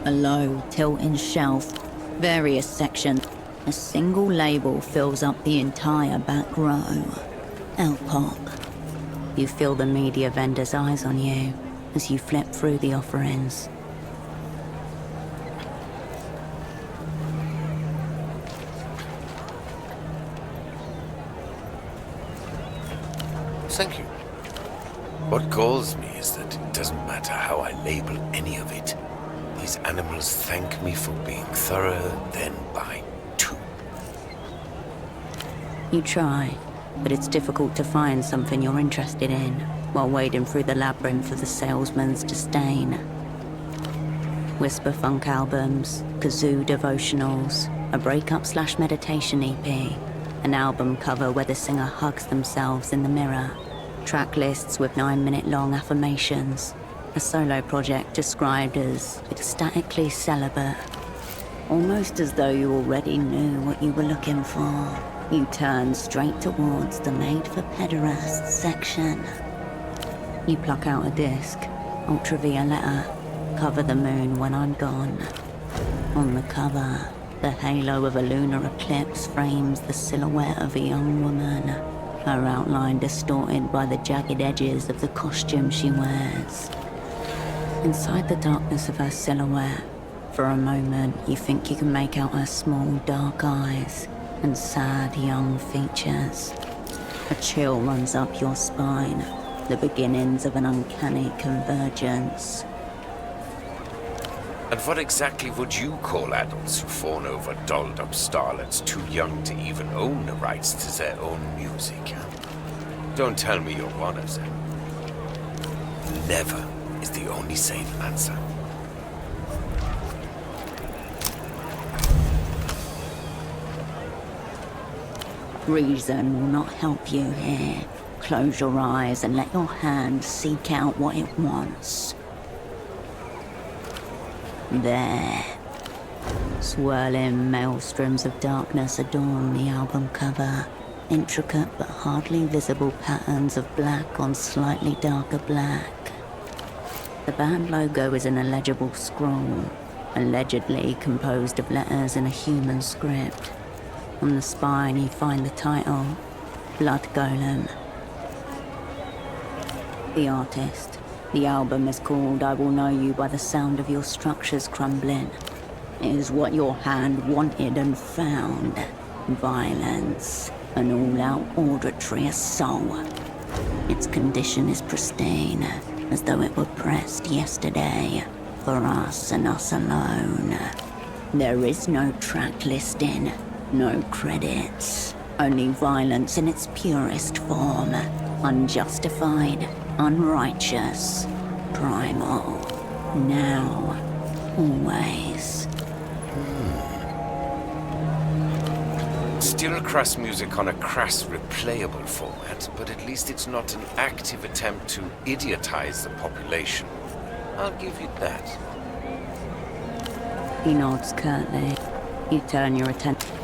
A low, tilting shelf, various sections. A single label fills up the entire back row. L-pop. You feel the media vendor's eyes on you as you flip through the offerings. Thank you. What galls me is that it doesn't matter how I label any of it. These animals thank me for being thorough, then by two. You try, but it's difficult to find something you're interested in while wading through the labyrinth of the salesman's disdain. Whisper funk albums, kazoo devotionals, a breakup/meditation EP, an album cover where the singer hugs themselves in the mirror, track lists with 9-minute-long affirmations, a solo project described as ecstatically celibate. Almost as though you already knew what you were looking for, you turn straight towards the made-for-pederasts section. You pluck out a disc, ultravioletta, cover the moon when I'm gone. On the cover, the halo of a lunar eclipse frames the silhouette of a young woman, her outline distorted by the jagged edges of the costume she wears. Inside the darkness of her silhouette, for a moment you think you can make out her small dark eyes and sad young features. A chill runs up your spine, the beginnings of an uncanny convergence. And what exactly would you call adults who fawn over dolled-up starlets too young to even own the rights to their own music? Don't tell me you're one of them. Never is the only safe answer. Reason will not help you here. Close your eyes and let your hand seek out what it wants. There. Swirling maelstroms of darkness adorn the album cover. Intricate but hardly visible patterns of black on slightly darker black. The band logo is an illegible scroll, allegedly composed of letters in a human script. On the spine you find the title, Blood Golem. The artist. The album is called I Will Know You by the Sound of Your Structures Crumbling. It is what your hand wanted and found. Violence. An all-out auditory assault. Its condition is pristine, as though it were pressed yesterday, for us and us alone. There is no track listing, no credits, only violence in its purest form, unjustified, unrighteous, primal, now, always. Still crass music on a crass replayable format, but at least it's not an active attempt to idiotize the population. I'll give you that. He nods curtly. You turn your attention.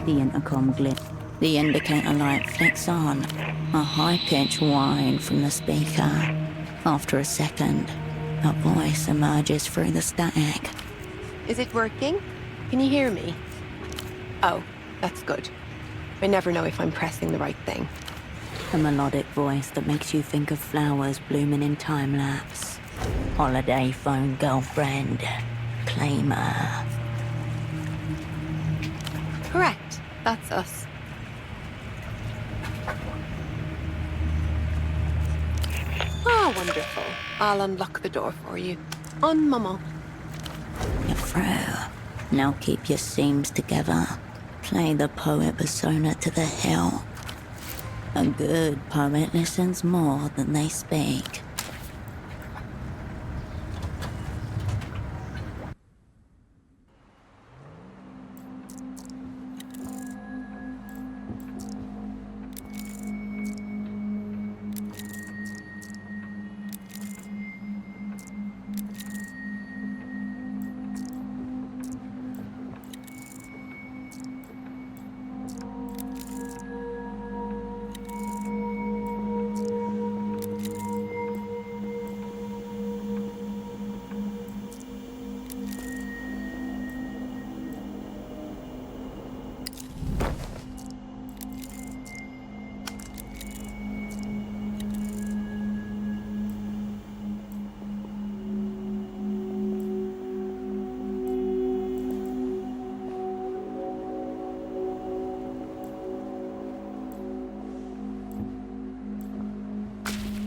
The intercom glitch. The indicator light flicks on, a high-pitched whine from the speaker. After a second, a voice emerges through the static. Is it working? Can you hear me? Oh, that's good. I never know if I'm pressing the right thing. A melodic voice that makes you think of flowers blooming in time-lapse. Holiday phone girlfriend. Claimer. Correct. That's us. Oh, wonderful. I'll unlock the door for you. On, Mama. You're through. Now keep your seams together. Play the poet persona to the hilt. A good poet listens more than they speak.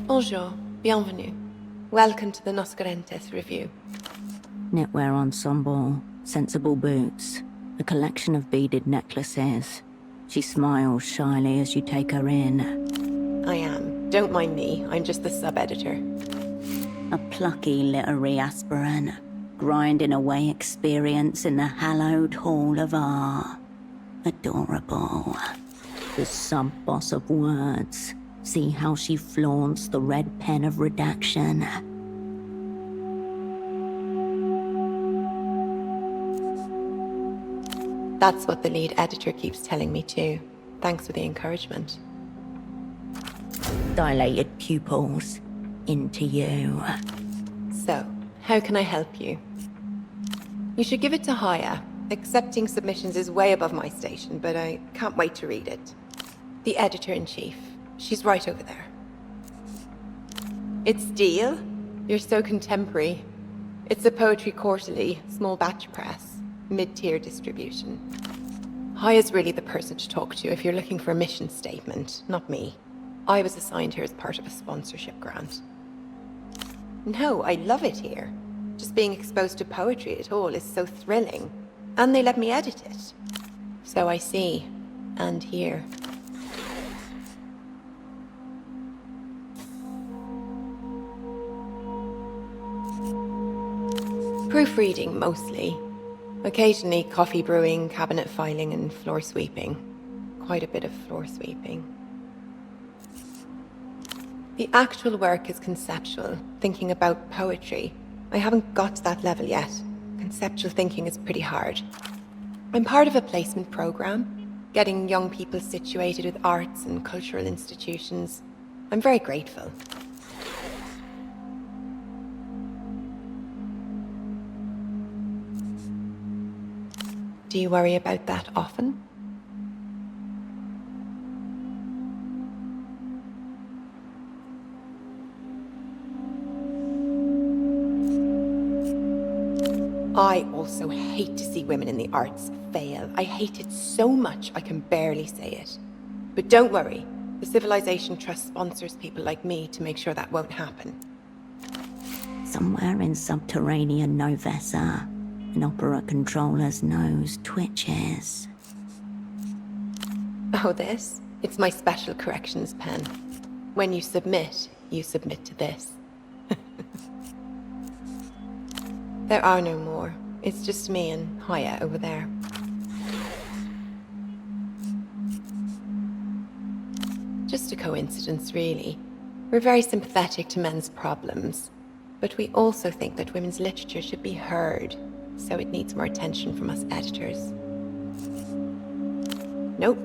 Bonjour, bienvenue. Welcome to the Noscarentes review. Knitwear ensemble, sensible boots, a collection of beaded necklaces. She smiles shyly as you take her in. I am. Don't mind me, I'm just the sub-editor. A plucky literary aspirant, grinding away experience in the hallowed hall of art. Adorable. The sub-boss of words. See how she flaunts the red pen of redaction. That's what the lead editor keeps telling me too. Thanks for the encouragement. Dilated pupils. Into you. So, how can I help you? You should give it to Haya. Accepting submissions is way above my station, but I can't wait to read it. The editor-in-chief. She's right over there. It's Deal? You're so contemporary. It's a poetry quarterly, small batch press, mid-tier distribution. Haya's really the person to talk to if you're looking for a mission statement, not me. I was assigned here as part of a sponsorship grant. No, I love it here. Just being exposed to poetry at all is so thrilling. And they let me edit it. So I see, and hear. Proofreading, mostly. Occasionally coffee brewing, cabinet filing, and floor sweeping. Quite a bit of floor sweeping. The actual work is conceptual, thinking about poetry. I haven't got to that level yet. Conceptual thinking is pretty hard. I'm part of a placement program, getting young people situated with arts and cultural institutions. I'm very grateful. Do you worry about that often? I also hate to see women in the arts fail. I hate it so much I can barely say it. But don't worry, the Civilization Trust sponsors people like me to make sure that won't happen. Somewhere in subterranean Novessa, an opera controller's nose twitches. Oh, this? It's my special corrections pen. When you submit to this. There are no more. It's just me and Haya over there. Just a coincidence, really. We're very sympathetic to men's problems, but we also think that women's literature should be heard, so it needs more attention from us editors. Nope.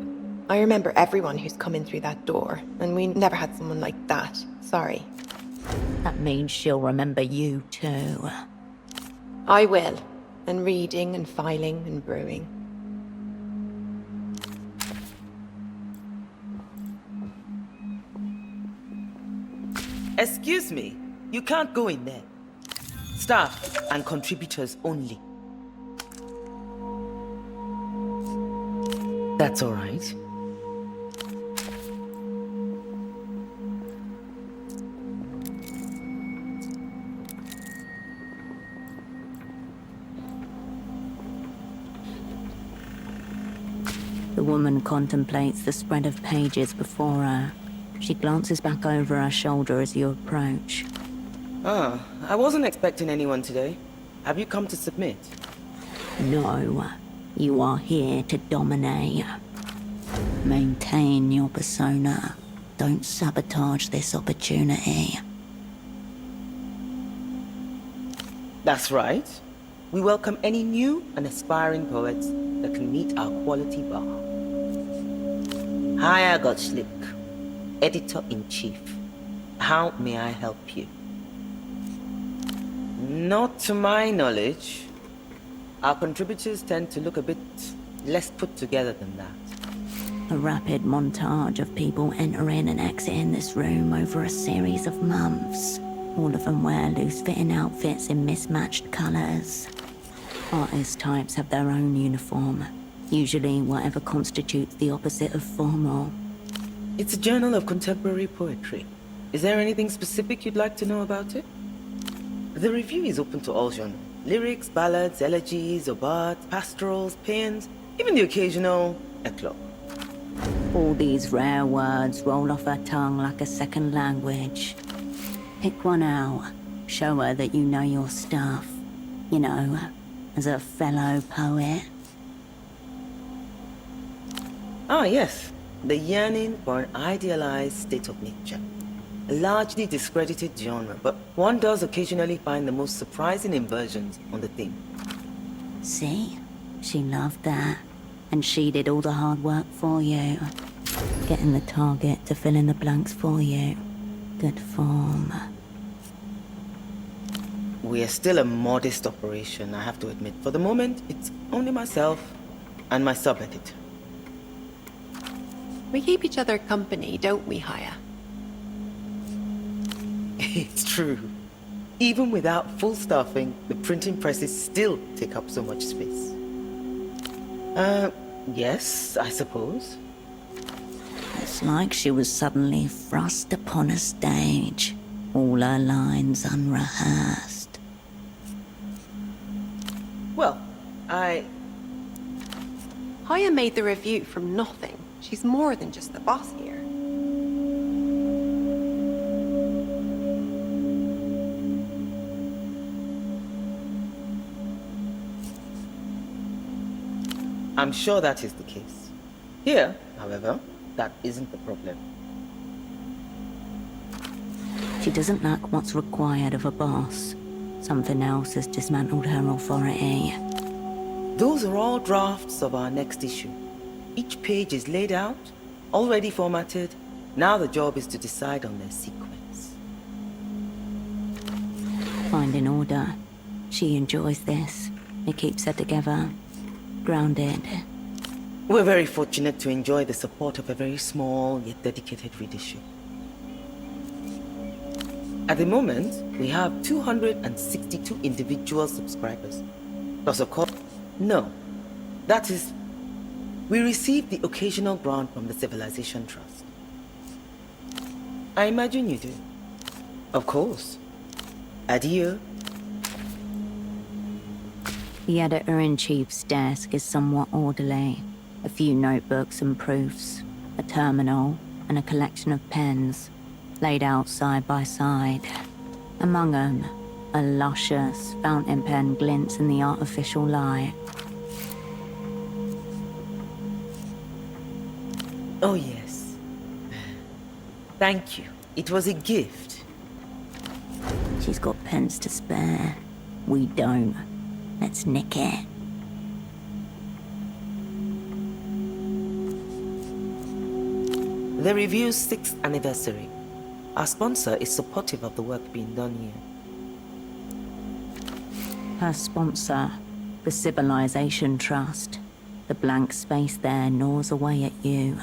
I remember everyone who's come in through that door, and we never had someone like that. Sorry. That means she'll remember you too. I will. And reading and filing and brewing. Excuse me, you can't go in there. Staff and contributors only. That's all right. The woman contemplates the spread of pages before her. She glances back over her shoulder as you approach. Ah, I wasn't expecting anyone today. Have you come to submit? No, you are here to dominate. Maintain your persona. Don't sabotage this opportunity. That's right. We welcome any new and aspiring poets that can meet our quality bar. Haya Gottschlick, Editor-in-Chief. How may I help you? Not to my knowledge. Our contributors tend to look a bit less put together than that. A rapid montage of people entering and exiting this room over a series of months. All of them wear loose-fitting outfits in mismatched colours. Artist types have their own uniform, usually whatever constitutes the opposite of formal. It's a journal of contemporary poetry. Is there anything specific you'd like to know about it? The review is open to all genres. Lyrics, ballads, elegies, obads, pastorals, paeans, even the occasional eclogue. All these rare words roll off her tongue like a second language. Pick one out. Show her that you know your stuff. You know, as a fellow poet. Ah, yes. The yearning for an idealized state of nature. A largely discredited genre, but one does occasionally find the most surprising inversions on the theme. See? She loved that. And she did all the hard work for you. Getting the target to fill in the blanks for you. Good form. We are still a modest operation, I have to admit. For the moment, it's only myself and my sub-editor. We keep each other company, don't we, Haya? It's true. Even without full staffing, the printing presses still take up so much space. Yes, I suppose. It's like she was suddenly thrust upon a stage. All her lines unrehearsed. Well, Haya made the review from nothing. She's more than just the boss here. I'm sure that is the case. Here, however, that isn't the problem. She doesn't lack what's required of a boss. Something else has dismantled her authority. Those are all drafts of our next issue. Each page is laid out, already formatted. Now the job is to decide on their sequence. Finding order. She enjoys this. It keeps her together. Grounded. We're very fortunate to enjoy the support of a very small yet dedicated readership. At the moment, we have 262 individual subscribers. Plus, of course, no. That is, we receive the occasional grant from the Civilization Trust. I imagine you do. Of course. Adieu. The editor-in-chief's desk is somewhat orderly. A few notebooks and proofs, a terminal, and a collection of pens, laid out side by side. Among them, a luscious fountain pen glints in the artificial light. Oh, yes. Thank you. It was a gift. She's got pens to spare. We don't. Let's nick it. The review's 6th anniversary. Our sponsor is supportive of the work being done here. Her sponsor, the Civilization Trust. The blank space there gnaws away at you.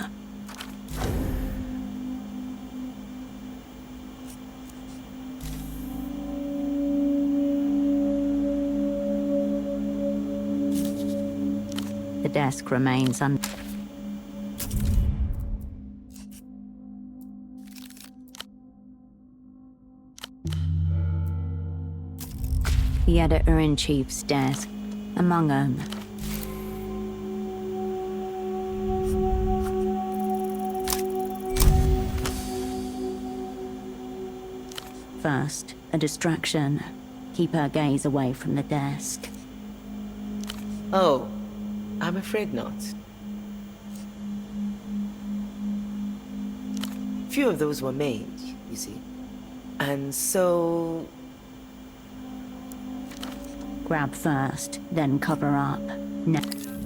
The desk remains the editor-in-chief's desk. Among them, first, a distraction. Keep her gaze away from the desk. Oh, I'm afraid not. Few of those were made, you see. And so... Grab first, then cover up.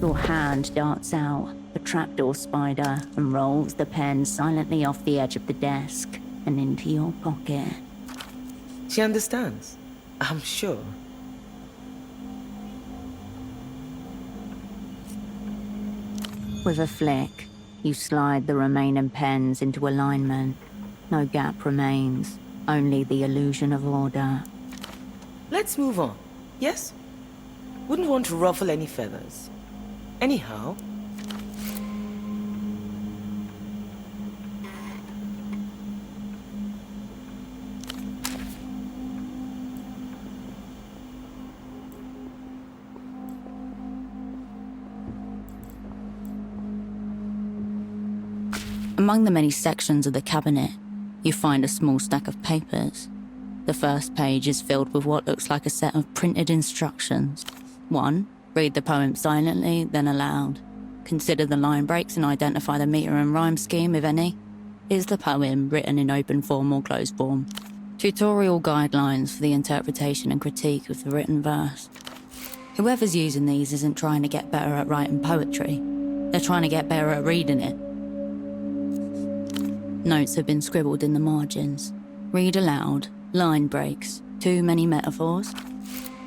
Your hand darts out, a trapdoor spider, and rolls the pen silently off the edge of the desk and into your pocket. She understands, I'm sure. With a flick, you slide the remaining pens into alignment. No gap remains, only the illusion of order. Let's move on, yes? Wouldn't want to ruffle any feathers. Anyhow... Among the many sections of the cabinet, you find a small stack of papers. The first page is filled with what looks like a set of printed instructions. 1. Read the poem silently, then aloud. Consider the line breaks and identify the meter and rhyme scheme, if any. Is the poem written in open form or closed form? Tutorial guidelines for the interpretation and critique of the written verse. Whoever's using these isn't trying to get better at writing poetry. They're trying to get better at reading it. Notes have been scribbled in the margins. Read aloud, line breaks, too many metaphors.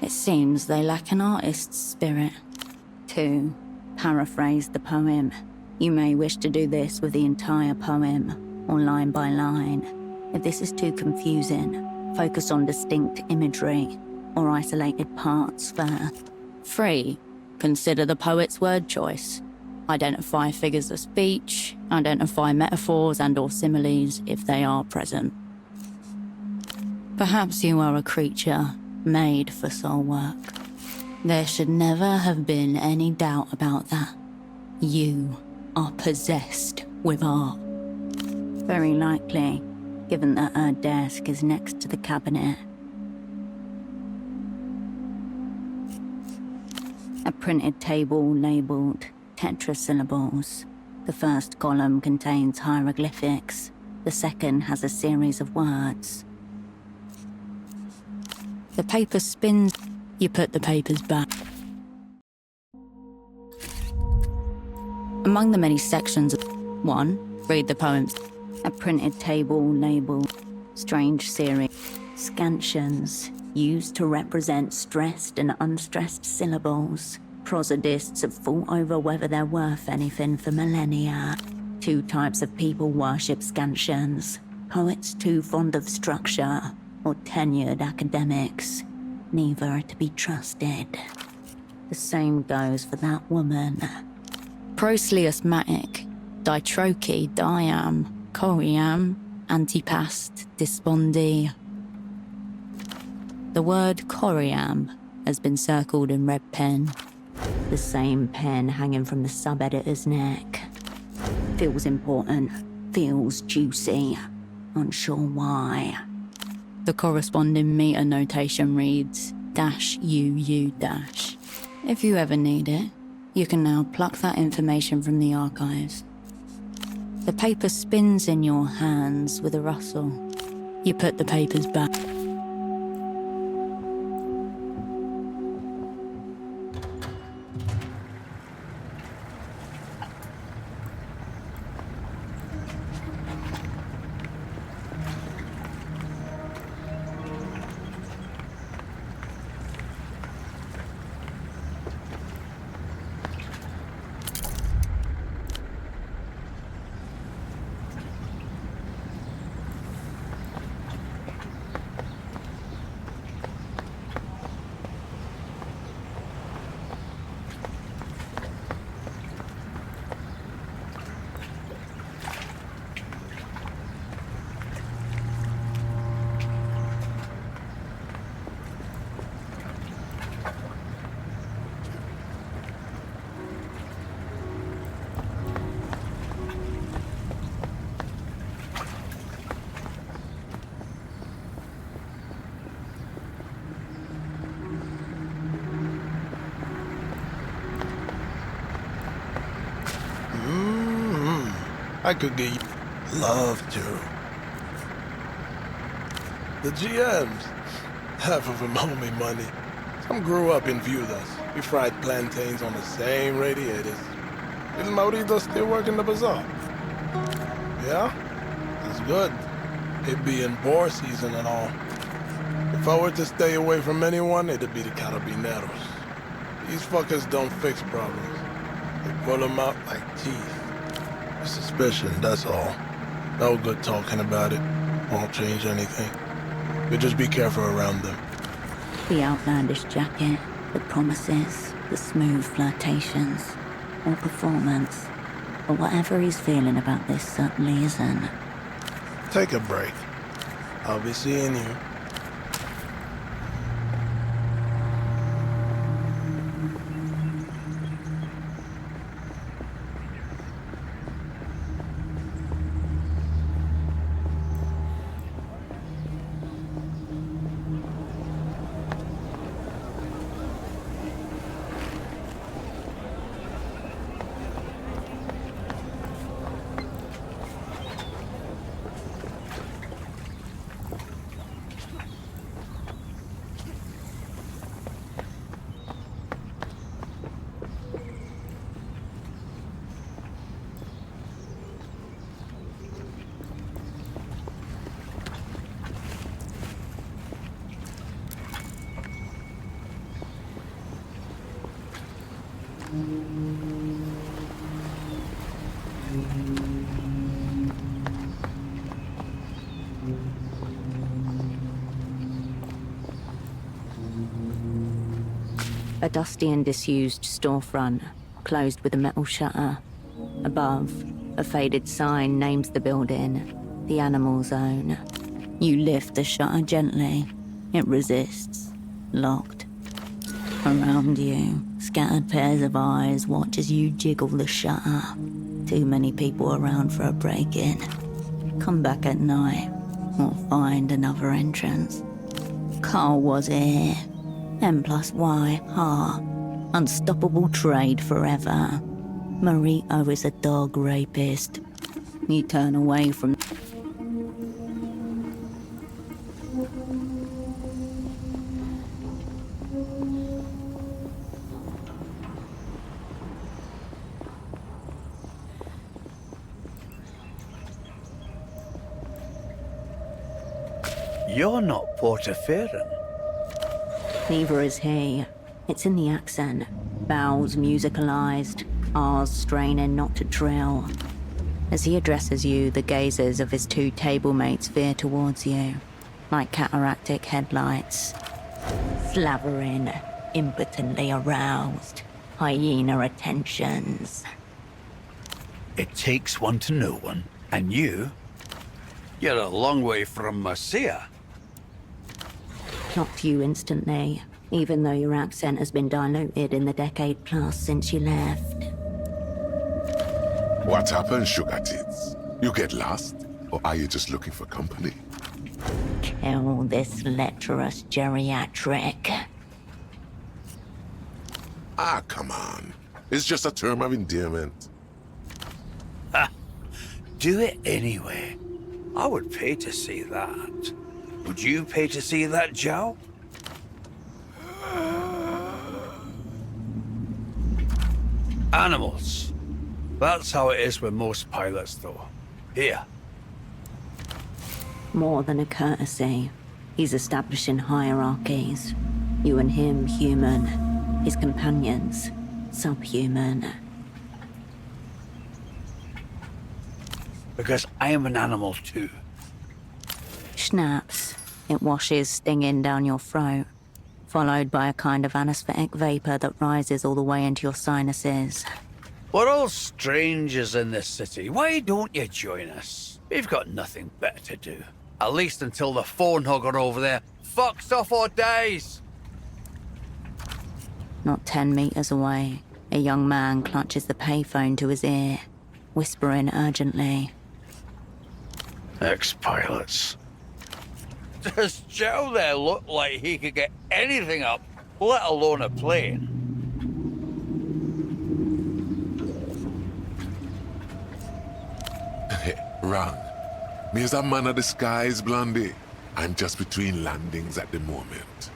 It seems they lack an artist's spirit. 2. Paraphrase the poem. You may wish to do this with the entire poem, or line by line. If this is too confusing, focus on distinct imagery, or isolated parts first. 3. Consider the poet's word choice. Identify figures of speech, identify metaphors and/or similes if they are present. Perhaps you are a creature made for soul work. There should never have been any doubt about that. You are possessed with art. Very likely, given that her desk is next to the cabinet. A printed table labelled tetrasyllables. The first column contains hieroglyphics. The second has a series of words. The paper spins. You put the papers back. Among the many sections, 1. Read the poems. A printed table labelled strange series. Scansions, used to represent stressed and unstressed syllables. Prosodists have fought over whether they're worth anything for millennia. 2 types of people worship scansions. Poets too fond of structure, or tenured academics. Neither are to be trusted. The same goes for that woman. Proselyusmatic, ditroche, diam, coriam, antipast, dispondi. The word coriam has been circled in red pen. The same pen hanging from the sub-editor's neck. Feels important, feels juicy, unsure why. The corresponding meter notation reads -UU-. If you ever need it, you can now pluck that information from the archives. The paper spins in your hands with a rustle. You put the papers back. I could get you. Love to. The GMs, half of them owe me money. Some grew up and viewed us. We fried plantains on the same radiators. Is Maurito still working the bazaar? Yeah? That's good. It being boar season and all. If I were to stay away from anyone, it'd be the carabineros. These fuckers don't fix problems. They pull them out like teeth. Suspicion, that's all. No good talking about it. Won't change anything. But just be careful around them. The outlandish jacket, the promises, the smooth flirtations, or performance, or whatever he's feeling about this certainly isn't. Take a break. I'll be seeing you. A dusty and disused storefront, closed with a metal shutter. Above, a faded sign names the building, the Animal Zone. You lift the shutter gently. It resists, locked. Around you, scattered pairs of eyes watch as you jiggle the shutter. Too many people around for a break-in. Come back at night, or find another entrance. Carl was here. M plus Y, ha. Unstoppable trade forever. Marito is a dog rapist. You turn away from... You're not Portaferran. Neither is he. It's in the accent. Vowels musicalized, R's straining not to trill. As he addresses you, the gazes of his two tablemates veer towards you, like cataractic headlights. Slavering, impotently aroused, hyena attentions. It takes one to know one, and you're a long way from Messiah. Clocked you instantly, even though your accent has been diluted in the decade plus since you left. What happened, sugar tits? You get lost? Or are you just looking for company? Kill this lecherous geriatric. Ah, come on. It's just a term of endearment. Do it anyway. I would pay to see that. Would you pay to see that, Joe? Animals. That's how it is with most pilots, though. Here. More than a courtesy. He's establishing hierarchies. You and him, human. His companions, subhuman. Because I am an animal, too. Schnaps. It washes stinging down your throat, followed by a kind of anesthetic vapor that rises all the way into your sinuses. We're all strangers in this city. Why don't you join us? We've got nothing better to do. At least until the phone hugger over there fucks off or dies. Not 10 meters away, a young man clutches the payphone to his ear, whispering urgently. Ex-pilots. Does Joe there look like he could get anything up, let alone a plane? Wrong. Me's a man of the skies, Blondie. I'm just between landings at the moment.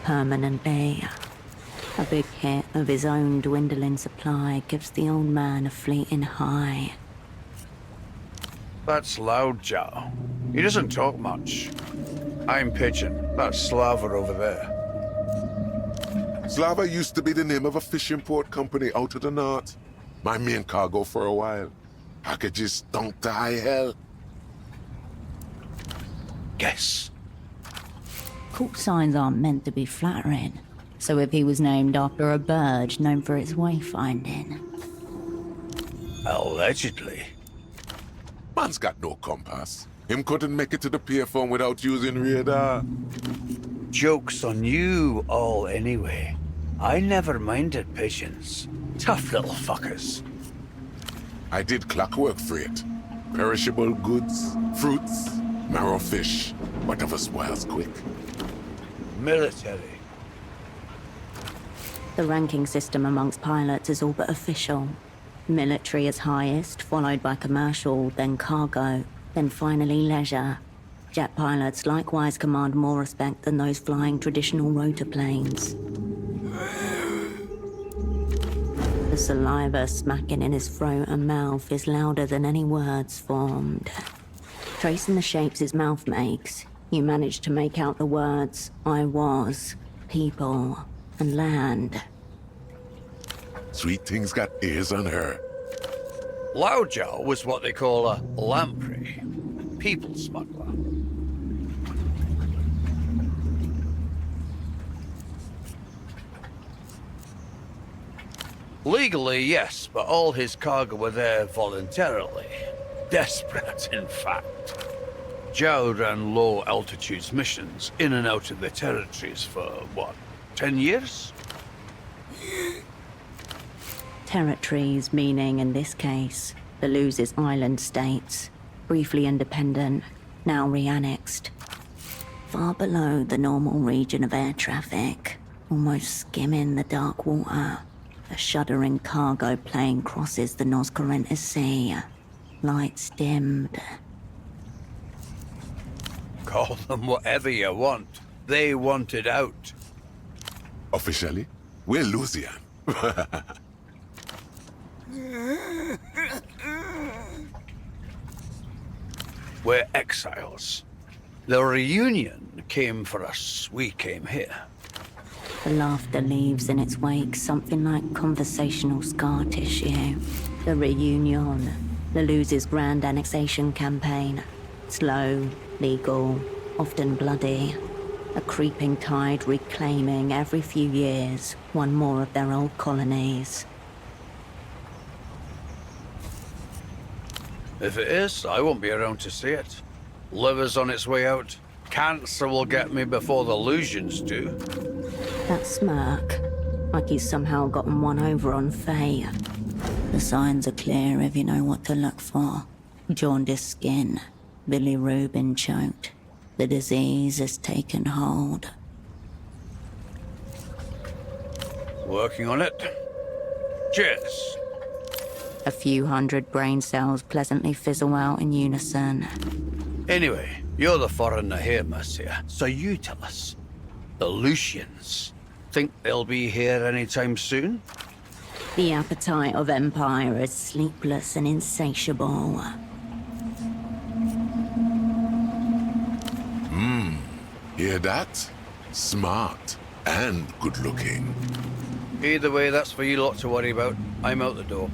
Permanently. A big hit of his own dwindling supply gives the old man a fleeting high. That's loud, Joe. He doesn't talk much. I'm Pigeon. That's Slava over there. Slava used to be the name of a fishing port company out of the north. My main cargo for a while. Packages stunk to high hell. Guess. Call signs aren't meant to be flattering, so if he was named after a bird known for its wayfinding. Allegedly. Man's got no compass. Him couldn't make it to the payphone without using radar. Joke's on you all anyway. I never minded pigeons. Tough little fuckers. I did clockwork freight. Perishable goods, fruits, marrow fish, whatever spoils quick. Military. The ranking system amongst pilots is all but official. Military is highest, followed by commercial, then cargo, then finally leisure. Jet pilots likewise command more respect than those flying traditional rotor planes. The saliva smacking in his throat and mouth is louder than any words formed. Tracing the shapes his mouth makes, you manage to make out the words, I was, people, and land. Sweet things got ears on her. Laojiao was what they call a lamprey, people smuggler. Legally, yes, but all his cargo were there voluntarily. Desperate, in fact. Zhao ran low-altitude missions in and out of the territories for, what, 10 years? Territories meaning, in this case, the Luz's island states, briefly independent, now re-annexed. Far below the normal region of air traffic, almost skimming the dark water, a shuddering cargo plane crosses the Noscorrentes Sea. Lights dimmed. Call them whatever you want. They wanted out. Officially, we're Lusian. We're exiles. The reunion came for us. We came here. The laughter leaves in its wake something like conversational scar tissue. The reunion, the Luz's grand annexation campaign. Slow, legal, often bloody. A creeping tide reclaiming every few years one more of their old colonies. If it is, I won't be around to see it. Liver's on its way out. Cancer will get me before the Lusians do. That smirk, like he's somehow gotten one over on Faye. The signs are clear if you know what to look for. Jaundiced skin, bilirubin choked. The disease has taken hold. Working on it. Cheers. A few hundred brain cells pleasantly fizzle out in unison. Anyway, you're the foreigner here, Mercia, so you tell us. The Lucians. Think they'll be here anytime soon? The appetite of empire is sleepless and insatiable. Hear that? Smart and good looking. Either way, that's for you lot to worry about. I'm out the door.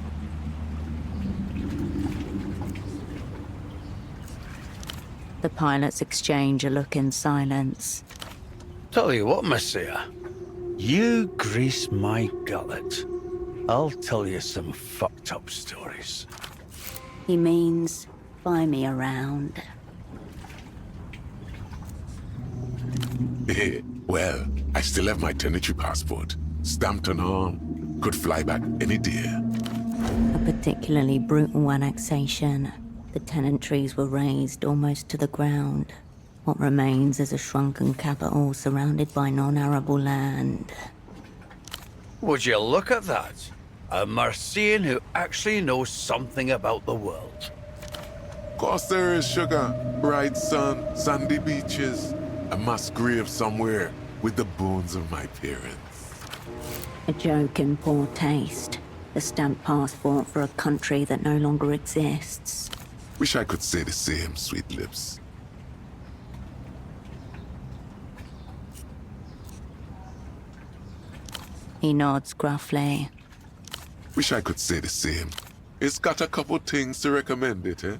The pilots exchange a look in silence. Tell you what, Mercia. You grease my gullet. I'll tell you some fucked up stories. He means, buy me around. Well, I still have my tenantry passport. Stamped on arm. Could fly back any day. A particularly brutal annexation. The tenantries were razed almost to the ground. What remains is a shrunken capital surrounded by non-arable land. Would you look at that? A Mercian who actually knows something about the world. Course there is, sugar. Bright sun, sandy beaches. A mass grave somewhere with the bones of my parents. A joke in poor taste. The stamped passport for a country that no longer exists. Wish I could say the same, sweet lips. He nods gruffly. Wish I could say the same. It's got a couple things to recommend it, eh?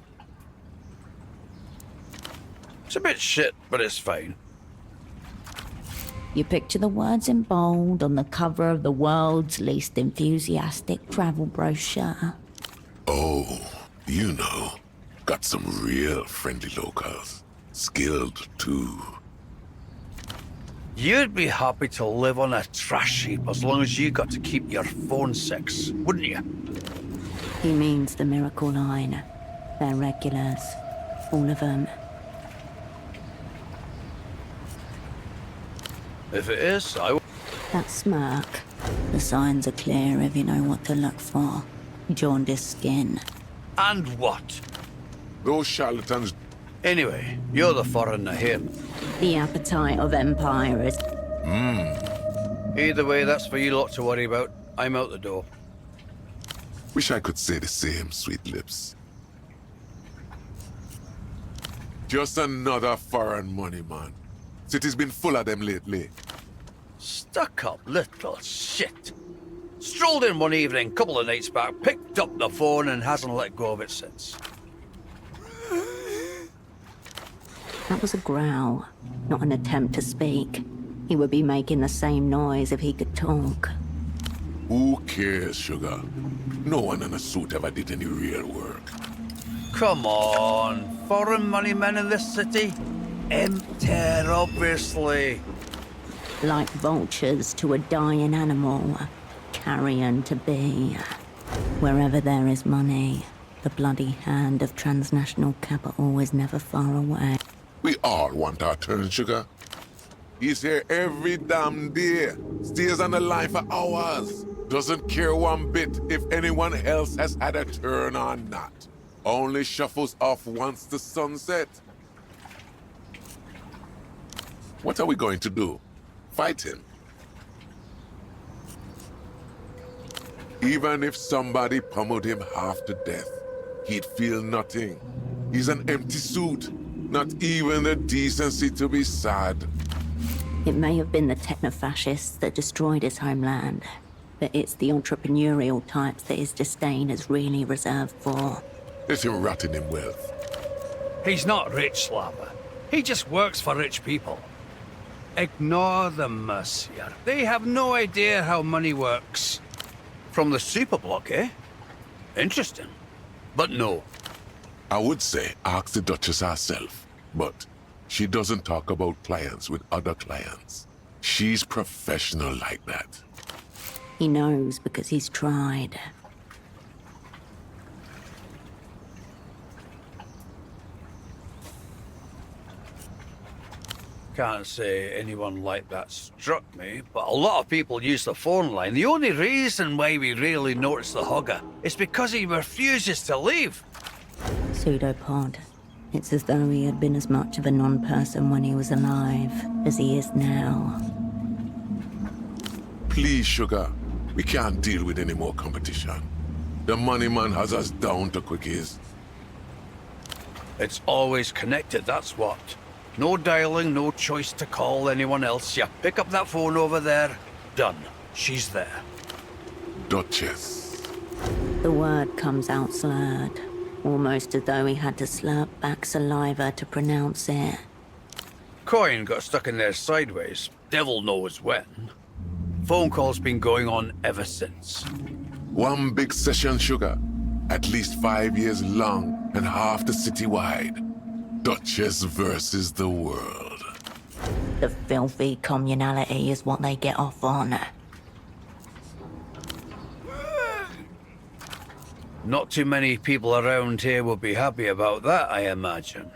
It's a bit shit, but it's fine. You picture the words in bold on the cover of the world's least enthusiastic travel brochure. Oh, you know. Got some real friendly locals. Skilled, too. You'd be happy to live on a trash heap as long as you got to keep your phone sex, wouldn't you? He means the Miracle Line. They're regulars. All of them. If it is, I will. That smirk. The signs are clear if you know what to look for. Jaundiced skin. And what? Those charlatans. Anyway, you're the foreigner here. The appetite of empire is... Either way, that's for you lot to worry about. I'm out the door. Wish I could say the same, sweet lips. Just another foreign money, man. City's been full of them lately. Stuck up little shit. Strolled in one evening, couple of nights back, picked up the phone and hasn't let go of it since. That was a growl, not an attempt to speak. He would be making the same noise if he could talk. Who cares, sugar? No one in a suit ever did any real work. Come on, foreign money men in this city? Empty, obviously. Like vultures to a dying animal, carrion to be. Wherever there is money, the bloody hand of transnational capital is never far away. We all want our turn, sugar. He's here every damn day. Stays on the line for hours. Doesn't care one bit if anyone else has had a turn or not. Only shuffles off once the sun sets. What are we going to do? Fight him? Even if somebody pummeled him half to death, he'd feel nothing. He's an empty suit. Not even the decency to be sad. It may have been the techno-fascists that destroyed his homeland, but it's the entrepreneurial types that his disdain is really reserved for. Let him rot in him wealth. He's not rich, Slapper. He just works for rich people. Ignore them, Mercier. They have no idea how money works. From the superblock, eh? Interesting. But no. I would say ask the Duchess herself, but she doesn't talk about clients with other clients. She's professional like that. He knows because he's tried. Can't say anyone like that struck me, but a lot of people use the phone line. The only reason why we rarely notice the hugger is because he refuses to leave. Pseudopod. It's as though he had been as much of a non-person when he was alive as he is now. Please, sugar. We can't deal with any more competition. The money man has us down to quickies. It's always connected, that's what. No dialing, no choice to call anyone else. You pick up that phone over there, done. She's there. Duchess. The word comes out slurred, almost as though he had to slurp back saliva to pronounce it. Coin got stuck in there sideways. Devil knows when. Phone call's been going on ever since. One big session, sugar. At least 5 years long and half the city wide. Duchess versus the world. The filthy communality is what they get off on. Not too many people around here will be happy about that, I imagine.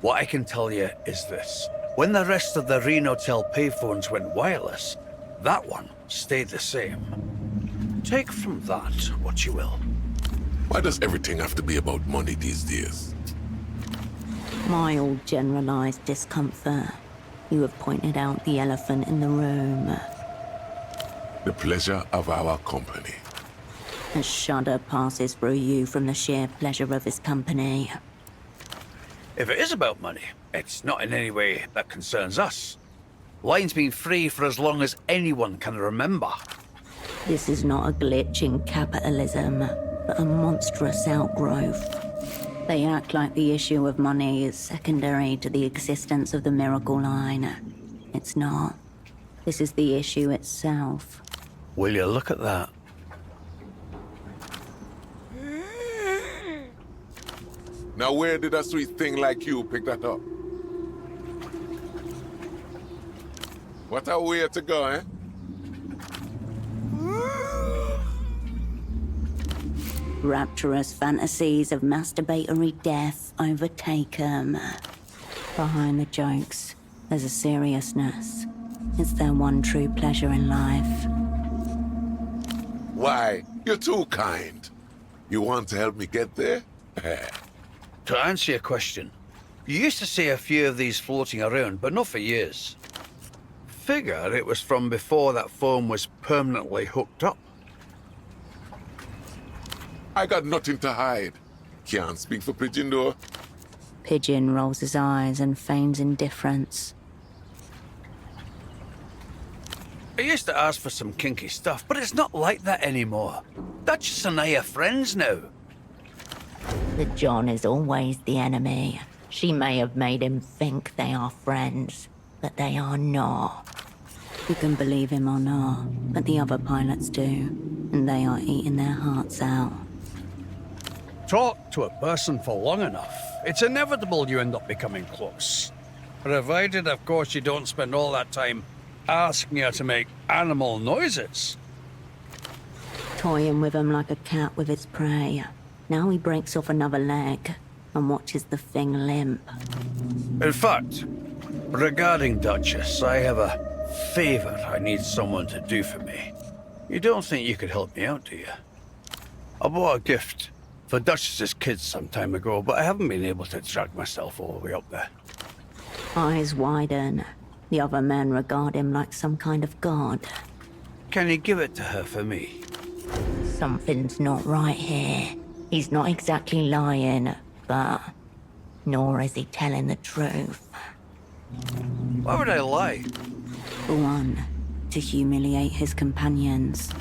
What I can tell you is this. When the rest of the Renotel payphones went wireless, that one stayed the same. Take from that what you will. Why does everything have to be about money these days? Mild generalized discomfort. You have pointed out the elephant in the room. The pleasure of our company. A shudder passes through you from the sheer pleasure of his company. If it is about money, it's not in any way that concerns us. Line's been free for as long as anyone can remember. This is not a glitch in capitalism, but a monstrous outgrowth. They act like the issue of money is secondary to the existence of the miracle line. It's not. This is the issue itself. Will you look at that? Now where did a sweet thing like you pick that up? What a way to go, eh? Rapturous fantasies of masturbatory death overtake him. Behind the jokes, there's a seriousness. It's their one true pleasure in life. Why, you're too kind. You want to help me get there? To answer your question, you used to see a few of these floating around, but not for years. Figure it was from before that phone was permanently hooked up. I got nothing to hide. Can't speak for Pigeon, though. Pigeon rolls his eyes and feigns indifference. I used to ask for some kinky stuff, but it's not like that anymore. Duchess and I are friends now. The John is always the enemy. She may have made him think they are friends, but they are not. You can believe him or not, but the other pilots do, and they are eating their hearts out. Talk to a person for long enough, it's inevitable you end up becoming close. Provided, of course, you don't spend all that time asking her to make animal noises. Toying with him like a cat with its prey. Now he breaks off another leg and watches the thing limp. In fact, regarding Duchess, I have a favor I need someone to do for me. You don't think you could help me out, do you? I bought a gift for Duchess's kids some time ago, but I haven't been able to drag myself all the way up there. Eyes widen. The other men regard him like some kind of god. Can you give it to her for me? Something's not right here. He's not exactly lying, but nor is he telling the truth. Why would I lie? For one, to humiliate his companions,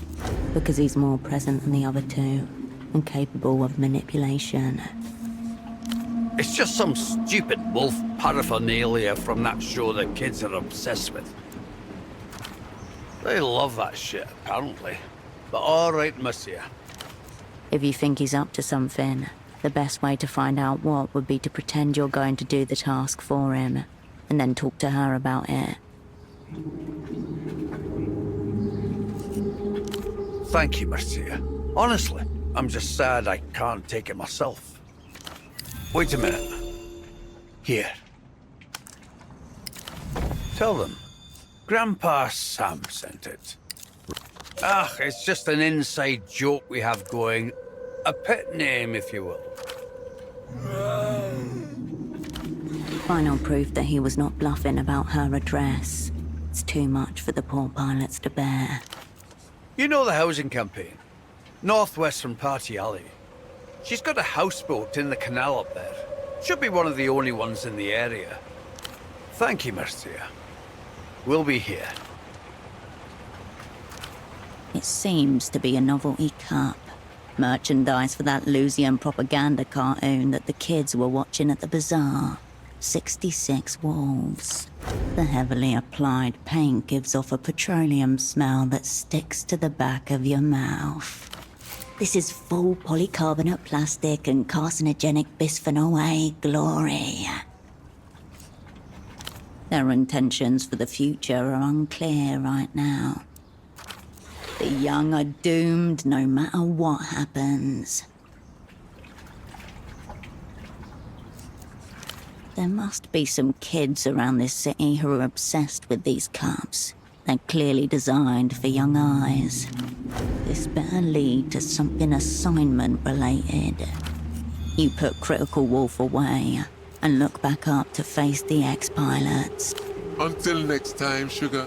because he's more present than the other two, and capable of manipulation. It's just some stupid wolf paraphernalia from that show the kids are obsessed with. They love that shit, apparently. But all right, monsieur. If you think he's up to something, the best way to find out what would be to pretend you're going to do the task for him, and then talk to her about it. Thank you, monsieur. Honestly, I'm just sad I can't take it myself. Wait a minute. Here. Tell them. Grandpa Sam sent it. It's just an inside joke we have going. A pet name, if you will. Final proof that he was not bluffing about her address. It's too much for the poor pilots to bear. You know the housing campaign? Northwestern Party Alley. She's got a houseboat in the canal up there. Should be one of the only ones in the area. Thank you, monsieur. We'll be here. It seems to be a novelty cup. Merchandise for that Lusian propaganda cartoon that the kids were watching at the bazaar. 66 wolves. The heavily applied paint gives off a petroleum smell that sticks to the back of your mouth. This is full polycarbonate plastic and carcinogenic bisphenol A glory. Their intentions for the future are unclear right now. The young are doomed no matter what happens. There must be some kids around this city who are obsessed with these cups. They're clearly designed for young eyes. This better lead to something assignment related. You put Critical Wolf away and look back up to face the ex-pilots. Until next time, sugar.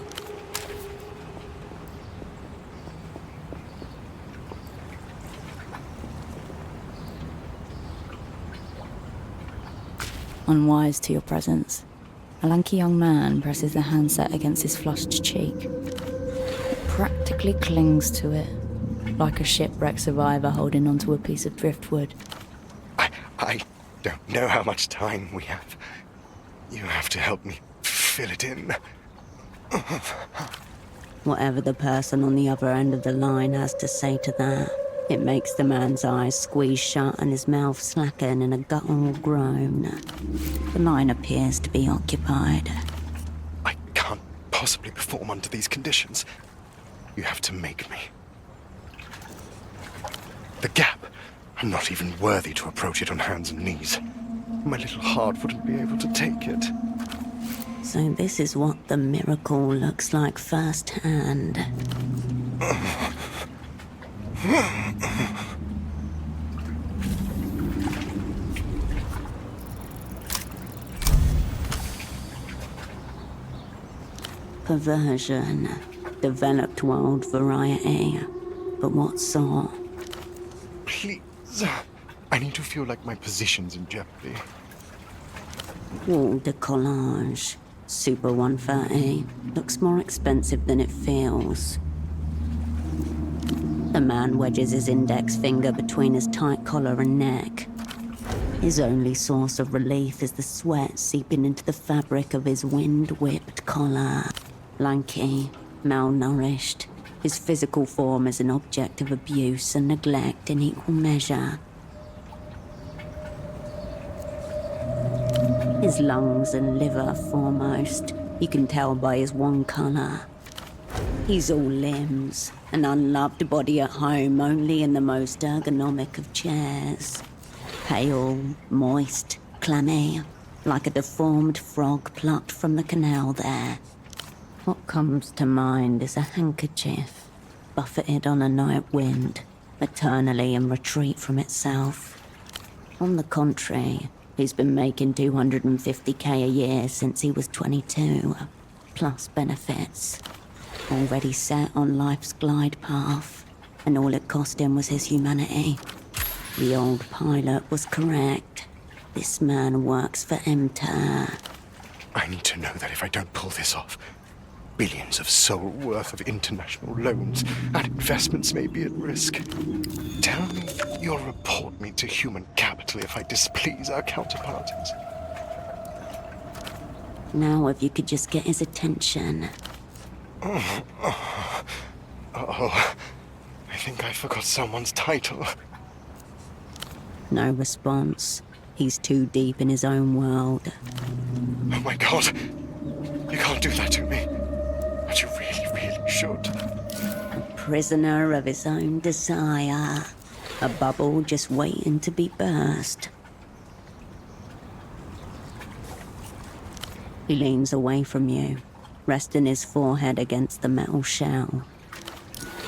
Unwise to your presence. A lanky young man presses the handset against his flushed cheek. It practically clings to it, like a shipwreck survivor holding onto a piece of driftwood. I don't know how much time we have. You have to help me fill it in. Whatever the person on the other end of the line has to say to that, it makes the man's eyes squeeze shut and his mouth slacken in a guttural groan. The line appears to be occupied. I can't possibly perform under these conditions. You have to make me. The gap. I'm not even worthy to approach it on hands and knees. My little heart wouldn't be able to take it. So this is what the miracle looks like firsthand. Perversion. Developed wild variety. But what sort? Please. I need to feel like my position's in jeopardy. Wall de collage. Super 130. Looks more expensive than it feels. The man wedges his index finger between his tight collar and neck. His only source of relief is the sweat seeping into the fabric of his wind-whipped collar. Lanky, malnourished, his physical form is an object of abuse and neglect in equal measure. His lungs and liver foremost, you can tell by his one colour. He's all limbs, an unloved body at home only in the most ergonomic of chairs. Pale, moist, clammy, like a deformed frog plucked from the canal there. What comes to mind is a handkerchief, buffeted on a night wind, eternally in retreat from itself. On the contrary, he's been making 250k a year since he was 22, plus benefits. Already set on life's glide path, and all it cost him was his humanity. The old pilot was correct. This man works for MTER. I need to know that if I don't pull this off, billions of soul worth of international loans and investments may be at risk. Tell me you'll report me to human capital if I displease our counterparties. Now if you could just get his attention. Oh, I think I forgot someone's title. No response. He's too deep in his own world. Oh my god, you can't do that to me. But you really, really should. A prisoner of his own desire. A bubble just waiting to be burst. He leans away from you, resting his forehead against the metal shell.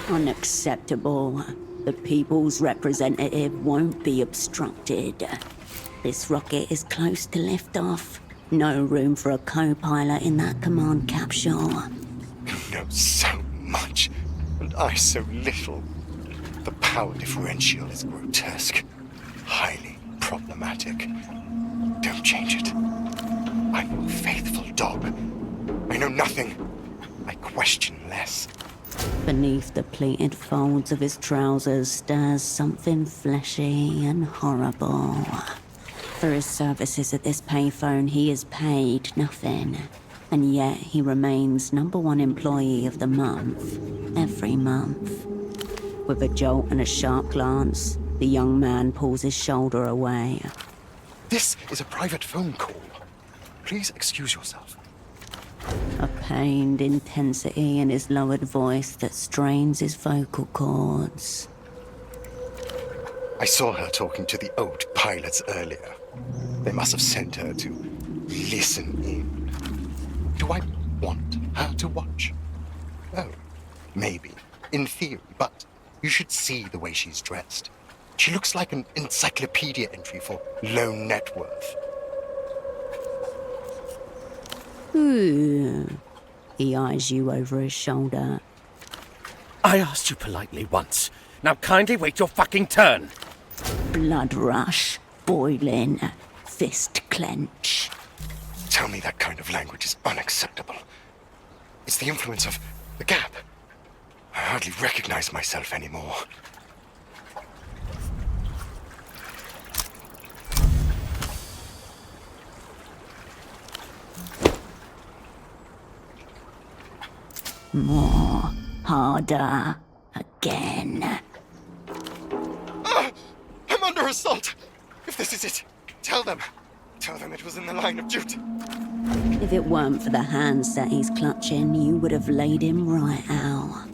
Unacceptable. The people's representative won't be obstructed. This rocket is close to liftoff. No room for a co-pilot in that command capsule. You know so much, and I so little. The power differential is grotesque, highly problematic. Don't change it. I'm a faithful dog. I know nothing. I question less. Beneath the pleated folds of his trousers stirs something fleshy and horrible. For his services at this payphone, he is paid nothing. And yet he remains #1 employee of the month, every month. With a jolt and a sharp glance, the young man pulls his shoulder away. This is a private phone call. Please excuse yourself. A pained intensity in his lowered voice that strains his vocal cords. I saw her talking to the old pilots earlier. They must have sent her to listen in. Do I want her to watch? Oh, maybe, in theory, but you should see the way she's dressed. She looks like an encyclopedia entry for low net worth. Ooh. He eyes you over his shoulder. I asked you politely once. Now kindly wait your fucking turn. Blood rush, boiling, fist clench. Tell me that kind of language is unacceptable. It's the influence of the gap. I hardly recognize myself anymore. More, harder, again. I'm under assault! If this is it, tell them. Tell them it was in the line of duty. If it weren't for the hands that he's clutching, you would have laid him right out.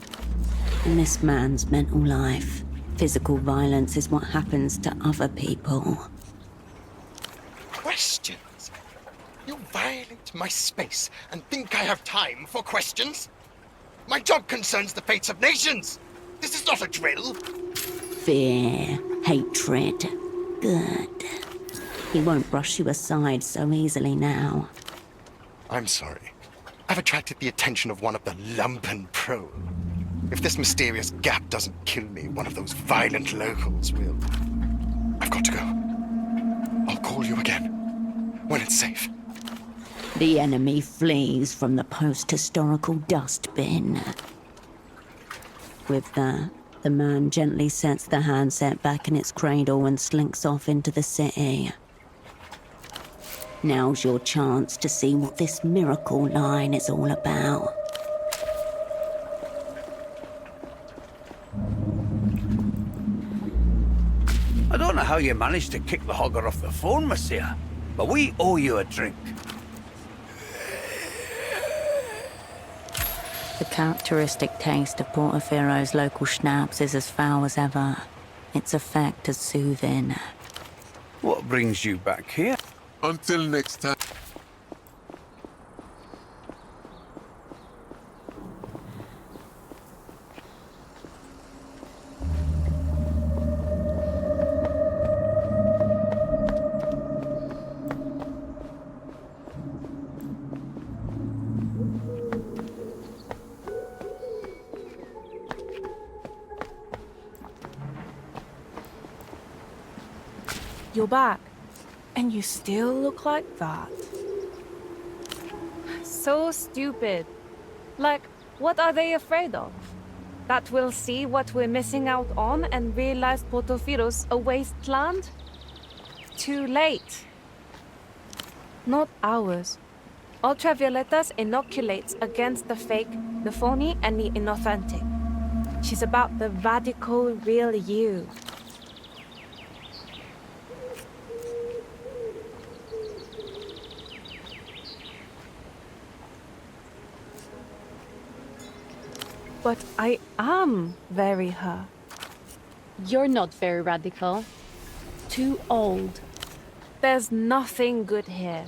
In this man's mental life, physical violence is what happens to other people. Questions? You violate my space and think I have time for questions? My job concerns the fates of nations! This is not a drill! Fear, hatred. Good. He won't brush you aside so easily now. I'm sorry. I've attracted the attention of one of the lumpen pro. If this mysterious gap doesn't kill me, one of those violent locals will. I've got to go. I'll call you again, when it's safe. The enemy flees from the post-historical dustbin. With that, the man gently sets the handset back in its cradle and slinks off into the city. Now's your chance to see what this miracle line is all about. I don't know how you managed to kick the hogger off the phone, Monsieur, but we owe you a drink. The characteristic taste of Portoferro's local schnapps is as foul as ever. Its effect is soothing. What brings you back here? Until next time. You're back. And you still look like that. So stupid. Like, what are they afraid of? That we'll see what we're missing out on and realize Portofiro's a wasteland? Too late. Not ours. Ultravioletas inoculates against the fake, the phony, and the inauthentic. She's about the radical real you. But I am very her. You're not very radical. Too old. There's nothing good here.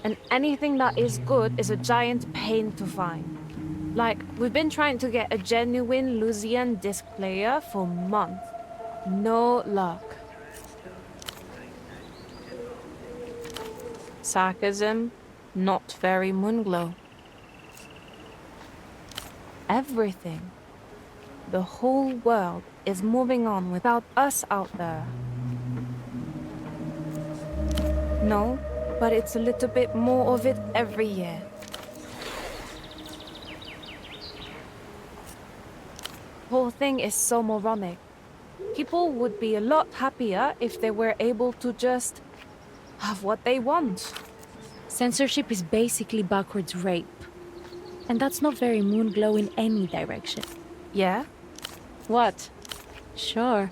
And anything that is good is a giant pain to find. Like, we've been trying to get a genuine Lusian disc player for months. No luck. Sarcasm, not very moonglow. Everything. The whole world is moving on without us out there. No, but it's a little bit more of it every year. Whole thing is so moronic. People would be a lot happier if they were able to just have what they want. Censorship is basically backwards rape. And that's not very moonglow in any direction. Yeah? What? Sure.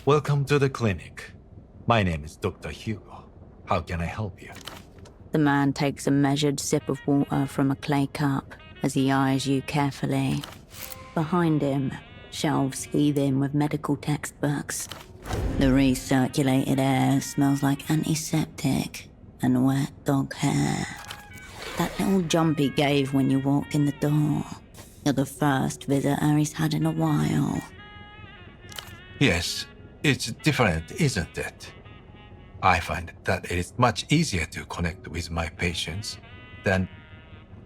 Welcome to the clinic. My name is Dr. Hugo. How can I help you? The man takes a measured sip of water from a clay cup as he eyes you carefully. Behind him, shelves heaving with medical textbooks. The recirculated air smells like antiseptic and wet dog hair. That little jump he gave when you walked in the door. You're the first visitor he's had in a while. Yes, it's different, isn't it? I find that it is much easier to connect with my patients than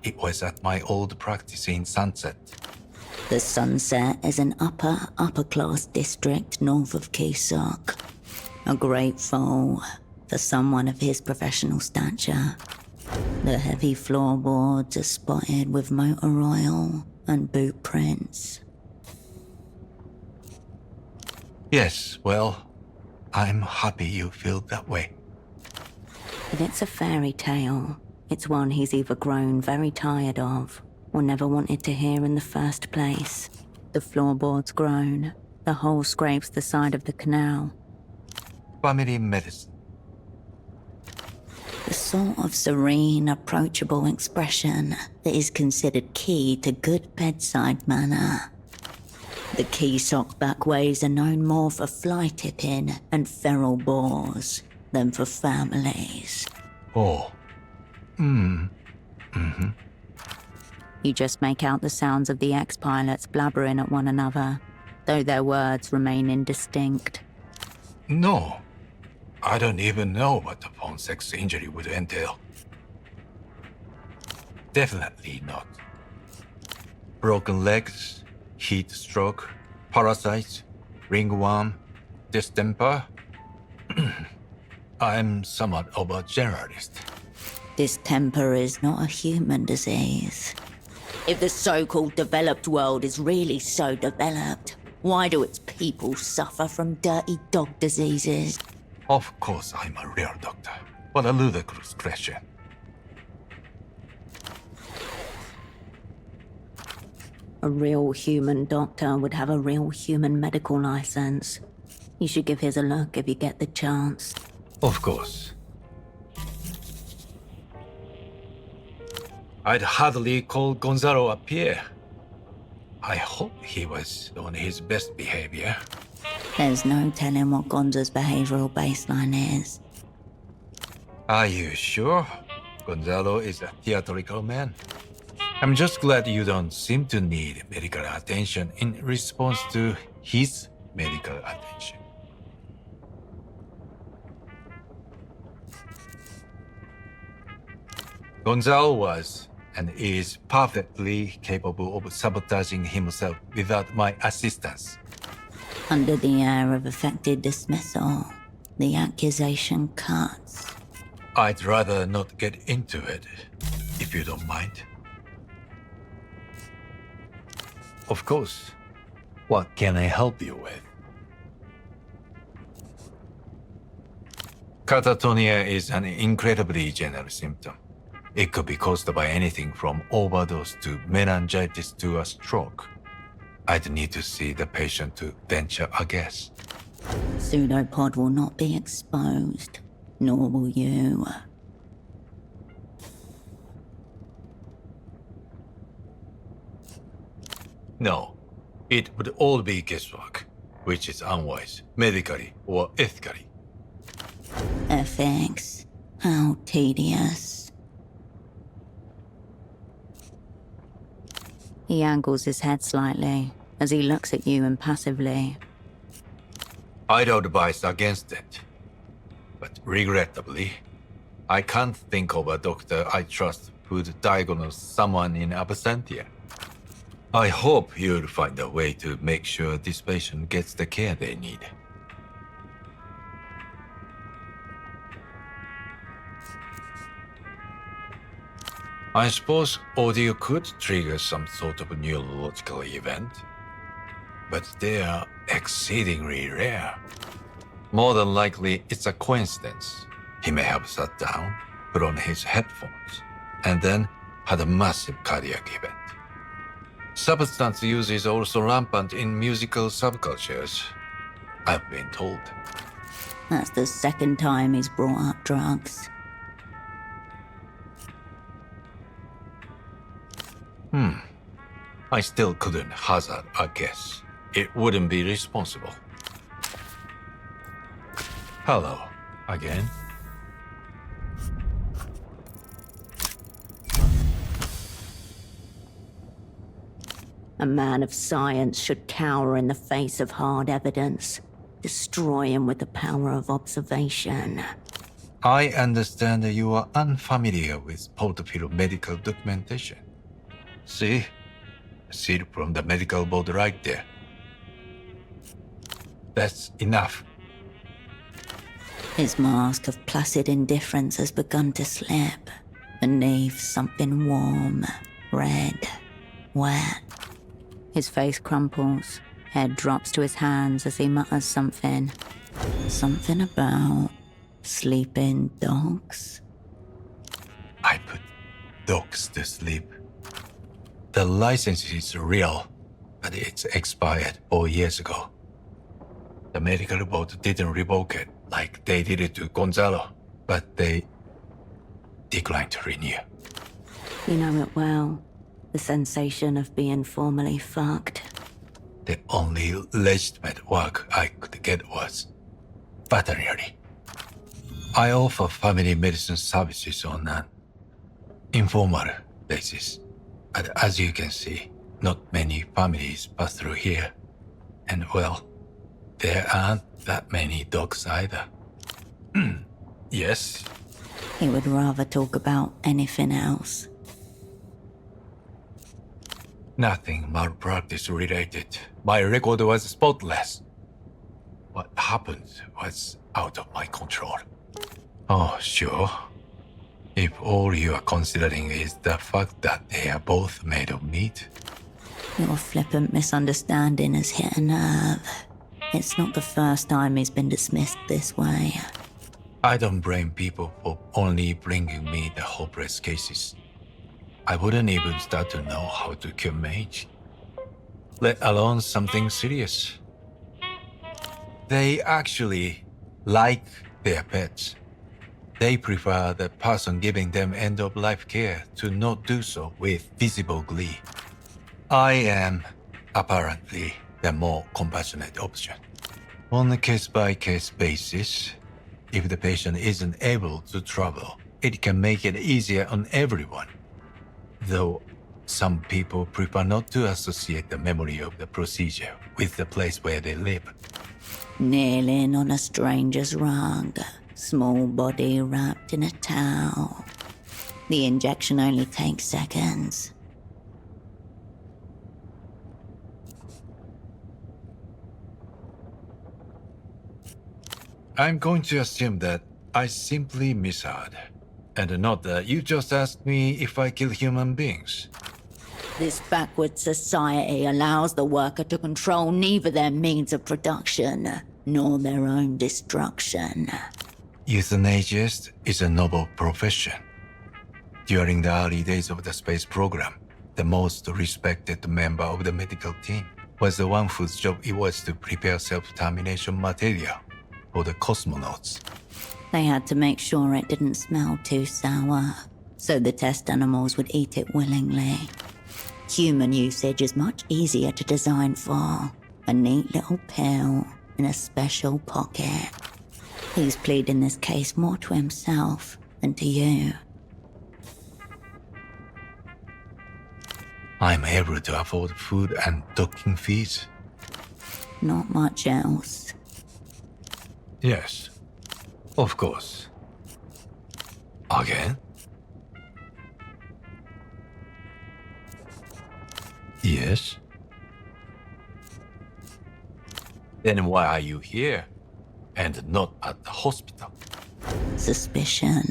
it was at my old practice in Sunset. The Sunset is an upper-class district north of Keysok. A great foal for someone of his professional stature. The heavy floorboards are spotted with motor oil and boot prints. Yes, well, I'm happy you feel that way. If it's a fairy tale, It's one he's either grown very tired of, or never wanted to hear in the first place. The floorboard's grown. The hole scrapes the side of the canal. Family medicine. The sort of serene, approachable expression that is considered key to good bedside manner. The key sockback ways are known more for fly tipping and feral boars than for families. Oh. You just make out the sounds of the ex-pilots blabbering at one another, though their words remain indistinct. No. I don't even know what a phone sex injury would entail. Definitely not. Broken legs, heat stroke, parasites, ringworm, distemper. I'm somewhat of a generalist. Distemper is not a human disease. If the so-called developed world is really so developed, why do its people suffer from dirty dog diseases? Of course I'm a real doctor. What a ludicrous question. A real human doctor would have a real human medical license. You should give his a look if you get the chance. Of course. I'd hardly call Gonzalo a peer. I hope he was on his best behavior. There's no telling what Gonza's behavioral baseline is. Are you sure? Gonzalo is a theatrical man. I'm just glad you don't seem to need medical attention in response to his medical attention. Gonzalo was and is perfectly capable of sabotaging himself without my assistance. Under the air of affected dismissal, the accusation cuts. I'd rather not get into it, if you don't mind. Of course. What can I help you with? Catatonia is an incredibly general symptom. It could be caused by anything from overdose to meningitis to a stroke. I'd need to see the patient to venture a guess. Pseudopod will not be exposed, nor will you. No, it would all be guesswork, which is unwise, medically or ethically. Ethics? How tedious. He angles his head slightly as he looks at you impassively. I'd advise against it. But regrettably, I can't think of a doctor I trust who'd diagnose someone in absentia. I hope you'll find a way to make sure this patient gets the care they need. I suppose audio could trigger some sort of neurological event, but they are exceedingly rare. More than likely, it's a coincidence. He may have sat down, put on his headphones, and then had a massive cardiac event. Substance use is also rampant in musical subcultures, I've been told. That's the second time he's brought up drugs. I still couldn't hazard a guess. It wouldn't be responsible. Hello, again. A man of science should cower in the face of hard evidence, destroy him with the power of observation. I understand that you are unfamiliar with portfolio medical documentation. See? See it from the medical board right there. That's enough. His mask of placid indifference has begun to slip. Beneath something warm, red, wet. His face crumples. Head drops to his hands as he mutters something. Something about sleeping dogs. I put dogs to sleep. The license is real, but it's expired 4 years ago. The medical board didn't revoke it like they did it to Gonzalo, but they declined to renew. You know it well. The sensation of being formally fucked. The only legitimate work I could get was veterinary. I offer family medicine services on an informal basis. But as you can see, not many families pass through here. And well, there aren't that many dogs either. Yes? He would rather talk about anything else. Nothing malpractice related. My record was spotless. What happened was out of my control. Oh, sure. If all you are considering is the fact that they are both made of meat. Your flippant misunderstanding has hit a nerve. It's not the first time he's been dismissed this way. I don't blame people for only bringing me the hopeless cases. I wouldn't even start to know how to cure mage, let alone something serious. They actually like their pets. They prefer the person giving them end-of-life care to not do so with visible glee. I am, apparently, the more compassionate option. On a case-by-case basis, if the patient isn't able to travel, it can make it easier on everyone. Though some people prefer not to associate the memory of the procedure with the place where they live. Kneeling on a stranger's rug, small body wrapped in a towel. The injection only takes seconds. I'm going to assume that I simply misheard, and not that you just asked me if I kill human beings. This backward society allows the worker to control neither their means of production nor their own destruction. Euthanagist is a noble profession. During the early days of the space program, the most respected member of the medical team was the one whose job it was to prepare self-termination material for the cosmonauts. They had to make sure it didn't smell too sour, so the test animals would eat it willingly. Human usage is much easier to design for. A neat little pill in a special pocket. He's pleading this case more to himself than to you. I'm able to afford food and docking fees. Not much else. Yes, of course. Again? Yes? Then why are you here and not at the hospital? Suspicion,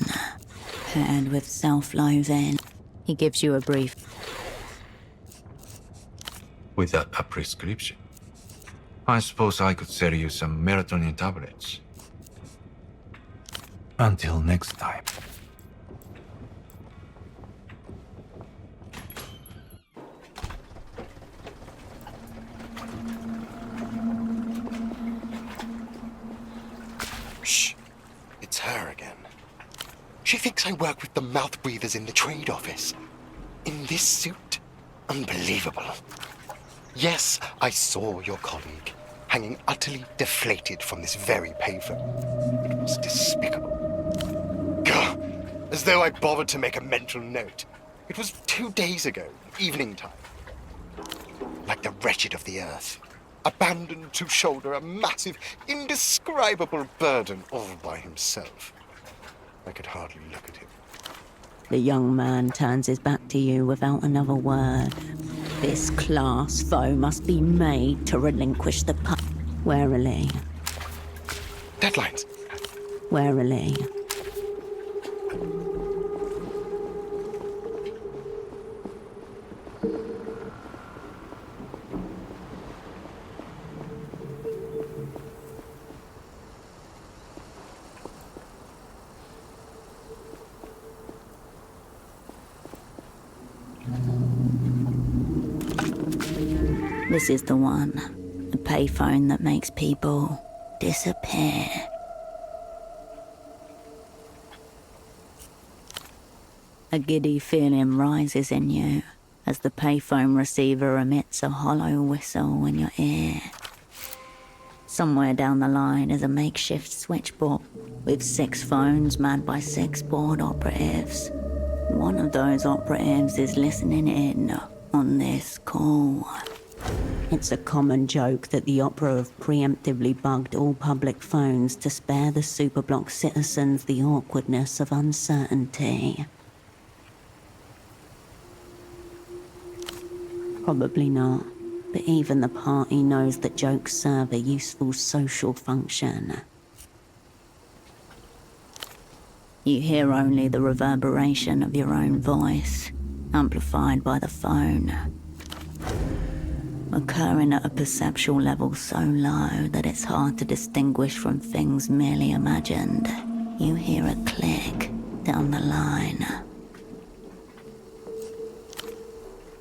paired with self-loathing. He gives you a brief. Without a prescription. I suppose I could sell you some melatonin tablets. Until next time. Shh. It's her again. She thinks I work with the mouth breathers in the trade office. In this suit? Unbelievable. Yes, I saw your colleague, hanging utterly deflated from this very pavement. It was despicable. Gah! As though I bothered to make a mental note. It was 2 days ago, evening time. Like the wretched of the earth, abandoned to shoulder a massive, indescribable burden all by himself. I could hardly look at him. The young man turns his back to you without another word. This class foe must be made to relinquish the warily. Deadlines. Warily. This is the one. The payphone that makes people disappear. A giddy feeling rises in you as the payphone receiver emits a hollow whistle in your ear. Somewhere down the line is a makeshift switchboard with 6 phones manned by 6 board operatives. One of those operatives is listening in on this call. It's a common joke that the Opera have preemptively bugged all public phones to spare the superblock citizens the awkwardness of uncertainty. Probably not, but even the party knows that jokes serve a useful social function. You hear only the reverberation of your own voice, amplified by the phone. Occurring at a perceptual level so low that it's hard to distinguish from things merely imagined, you hear a click down the line.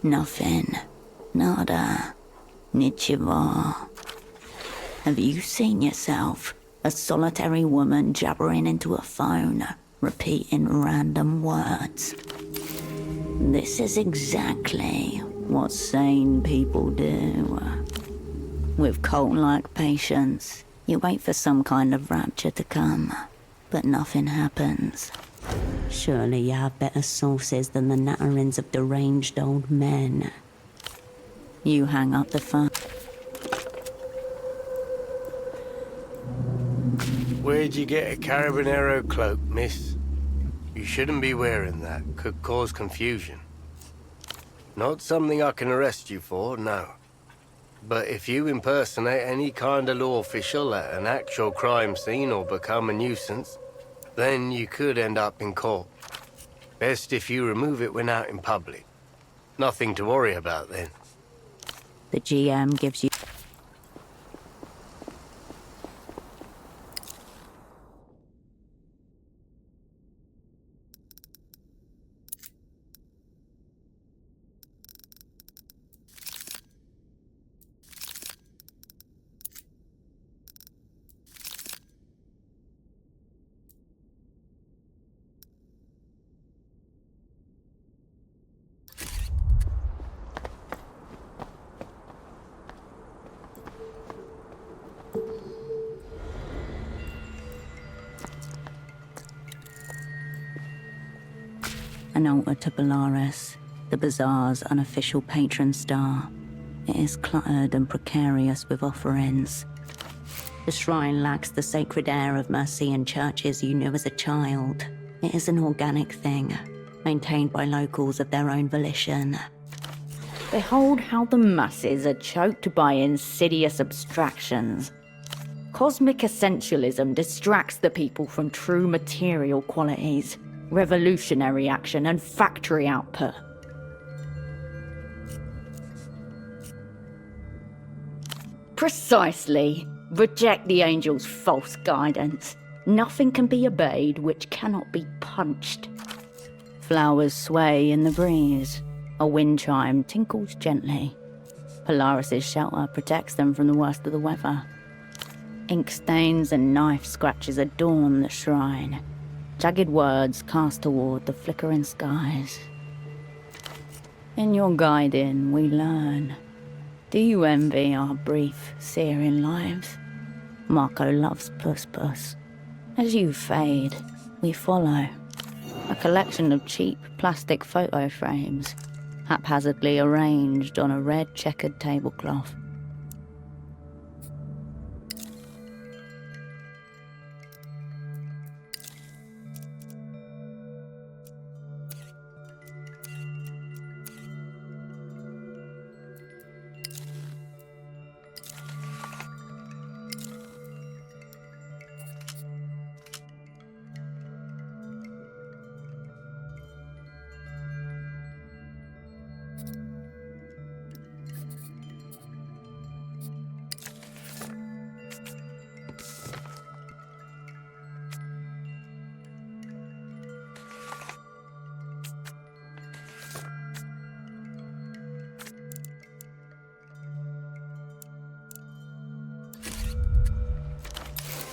Nothing. Nada. Nichivo. Have you seen yourself? A solitary woman jabbering into a phone, repeating random words. This is exactly what sane people do. With cult-like patience, you wait for some kind of rapture to come, but nothing happens. Surely you have better sources than the natterings of deranged old men. You hang up the phone. Where'd you get a Carabinero cloak, miss? You shouldn't be wearing that. Could cause confusion. Not something I can arrest you for, no. But if you impersonate any kind of law official at an actual crime scene or become a nuisance, then you could end up in court. Best if you remove it when out in public. Nothing to worry about then. The GM gives you... An altar to Belarus, the bazaar's unofficial patron star. It is cluttered and precarious with offerings. The shrine lacks the sacred air of Mercian churches you knew as a child. It is an organic thing, maintained by locals of their own volition. Behold how the masses are choked by insidious abstractions. Cosmic essentialism distracts the people from true material qualities, revolutionary action and factory output. Precisely. Reject the angel's false guidance. Nothing can be obeyed which cannot be punched. Flowers sway in the breeze. A wind chime tinkles gently. Polaris's shelter protects them from the worst of the weather. Ink stains and knife scratches adorn the shrine. Jagged words cast toward the flickering skies. In your guiding, we learn. Do you envy our brief, searing lives? Marco loves Puss. As you fade, we follow. A collection of cheap plastic photo frames, haphazardly arranged on a red checkered tablecloth.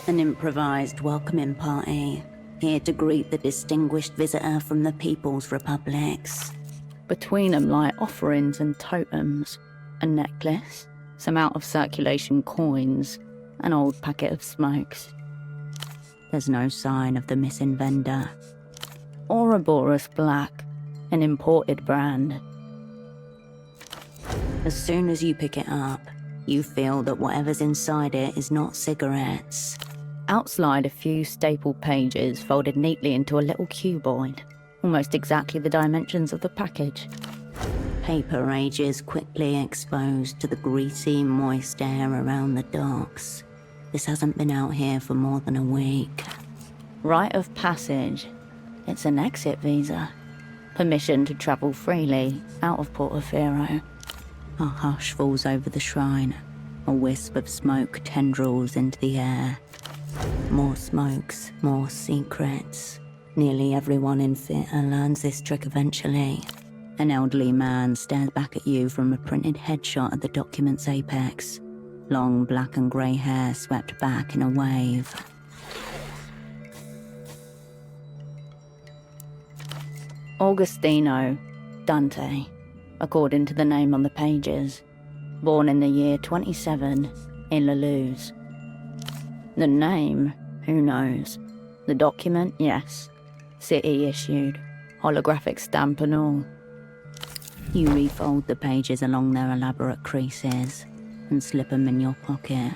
An improvised welcoming party, here to greet the distinguished visitor from the People's Republics. Between them lie offerings and totems, a necklace, some out-of-circulation coins, an old packet of smokes. There's no sign of the missing vendor. Ouroboros Black, an imported brand. As soon as you pick it up, you feel that whatever's inside it is not cigarettes. Outslide a few staple pages folded neatly into a little cuboid, almost exactly the dimensions of the package. Paper ages quickly exposed to the greasy, moist air around the docks. This hasn't been out here for more than a week. Rite of passage. It's an exit visa. Permission to travel freely out of Portofino. A hush falls over the shrine. A wisp of smoke tendrils into the air. More smokes, more secrets. Nearly everyone in theatre learns this trick eventually. An elderly man stares back at you from a printed headshot at the document's apex. Long black and grey hair swept back in a wave. Augustino Dante, according to the name on the pages. Born in the year 27 in La Luz. The name, who knows? The document, yes. City issued. Holographic stamp and all. You refold the pages along their elaborate creases and slip them in your pocket.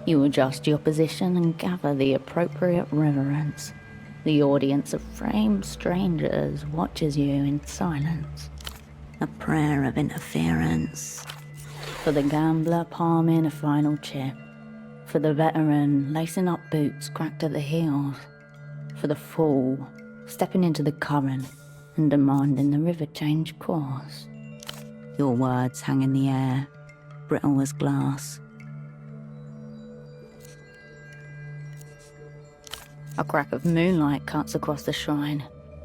You adjust your position and gather the appropriate reverence. The audience of framed strangers watches you in silence. A prayer of interference. For the gambler palming a final chip. For the veteran lacing up boots cracked at the heels. For the fool stepping into the current and demanding the river change course. Your words hang in the air, brittle as glass. A crack of moonlight cuts across the shrine,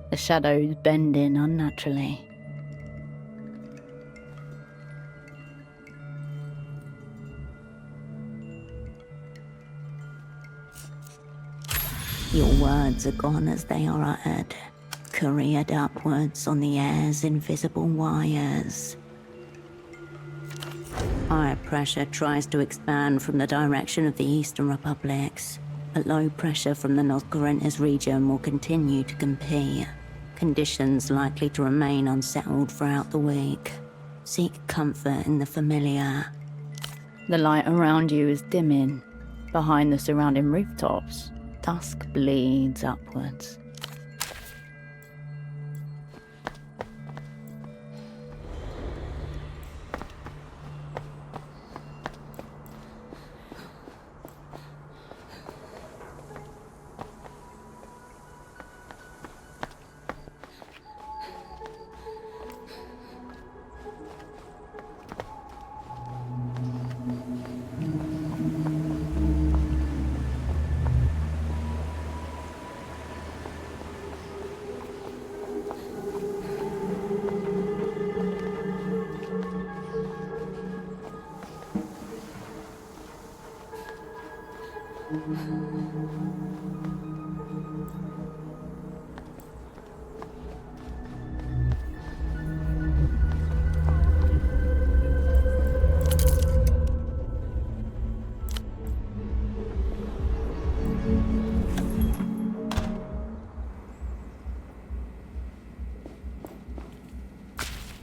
the shadows bending unnaturally. Your words are gone as they are uttered, careered upwards on the air's invisible wires. High pressure tries to expand from the direction of the Eastern Republics, but low pressure from the North Corrientes region will continue to compete. Conditions likely to remain unsettled throughout the week. Seek comfort in the familiar. The light around you is dimming. Behind the surrounding rooftops, dusk bleeds upwards.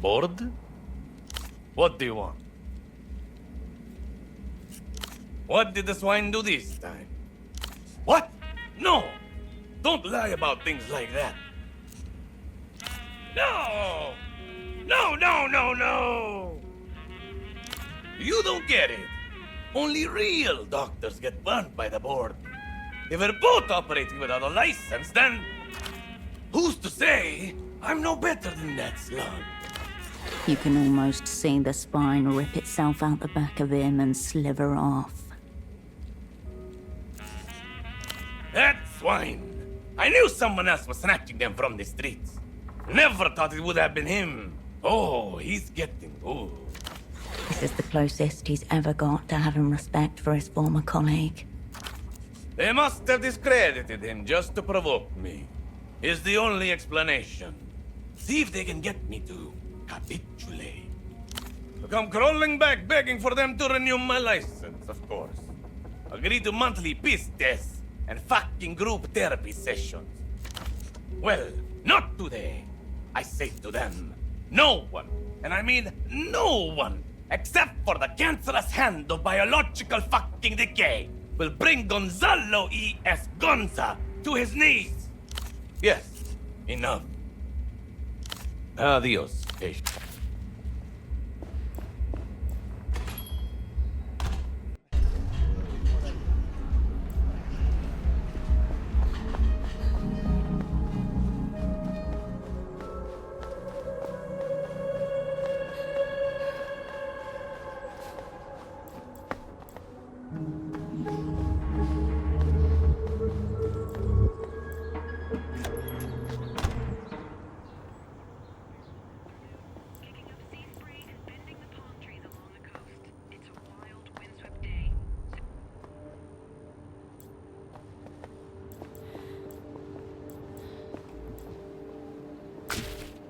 Bored? What do you want? What did the swine do this time? What? No! Don't lie about things like that. No! No, no, no, no! You don't get it. Only real doctors get burnt by the board. If we're both operating without a license, then who's to say I'm no better than that slug? You can almost see the spine rip itself out the back of him and sliver off. That swine! I knew someone else was snatching them from the streets. Never thought it would have been him. Oh, he's getting old. This is the closest he's ever got to having respect for his former colleague. They must have discredited him just to provoke me. Is the only explanation. See if they can get me to capitulate. To come crawling back begging for them to renew my license, of course. Agree to monthly peace tests and fucking group therapy sessions. Well, not today. I say to them, no one, and I mean no one, except for the cancerous hand of biological fucking decay, will bring Gonzalo E.S. Gonza to his knees. Yes, enough. Adios, patient.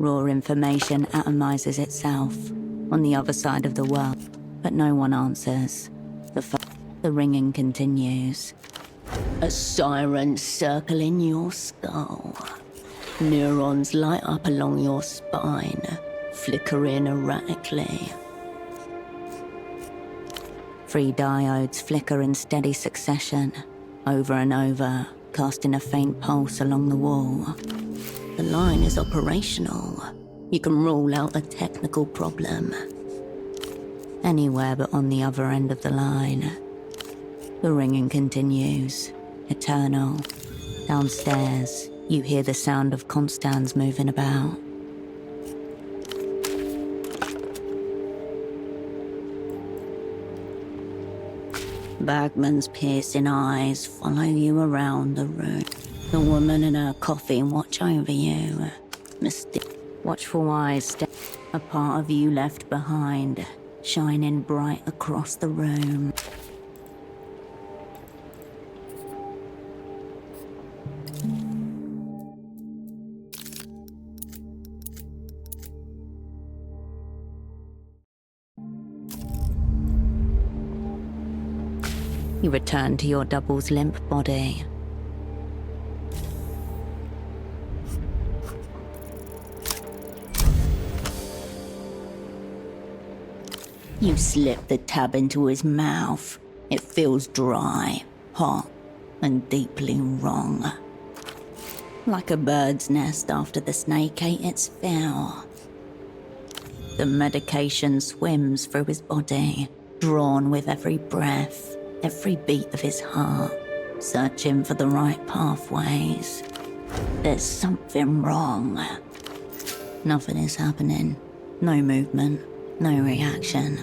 Raw information atomizes itself on the other side of the world, but no one answers. The ringing continues. A siren circling your skull. Neurons light up along your spine, flickering erratically. 3 diodes flicker in steady succession, over and over, casting a faint pulse along the wall. The line is operational. You can rule out a technical problem. Anywhere but on the other end of the line. The ringing continues, eternal. Downstairs, you hear the sound of Constans moving about. Bagman's piercing eyes follow you around the room. The woman and her coffee watch over you. Watchful eyes a part of you left behind, shining bright across the room. You return to your double's limp body. You slip the tab into his mouth. It feels dry, hot, and deeply wrong. Like a bird's nest after the snake ate its fill. The medication swims through his body, drawn with every breath, every beat of his heart, searching for the right pathways. There's something wrong. Nothing is happening. No movement. No reaction.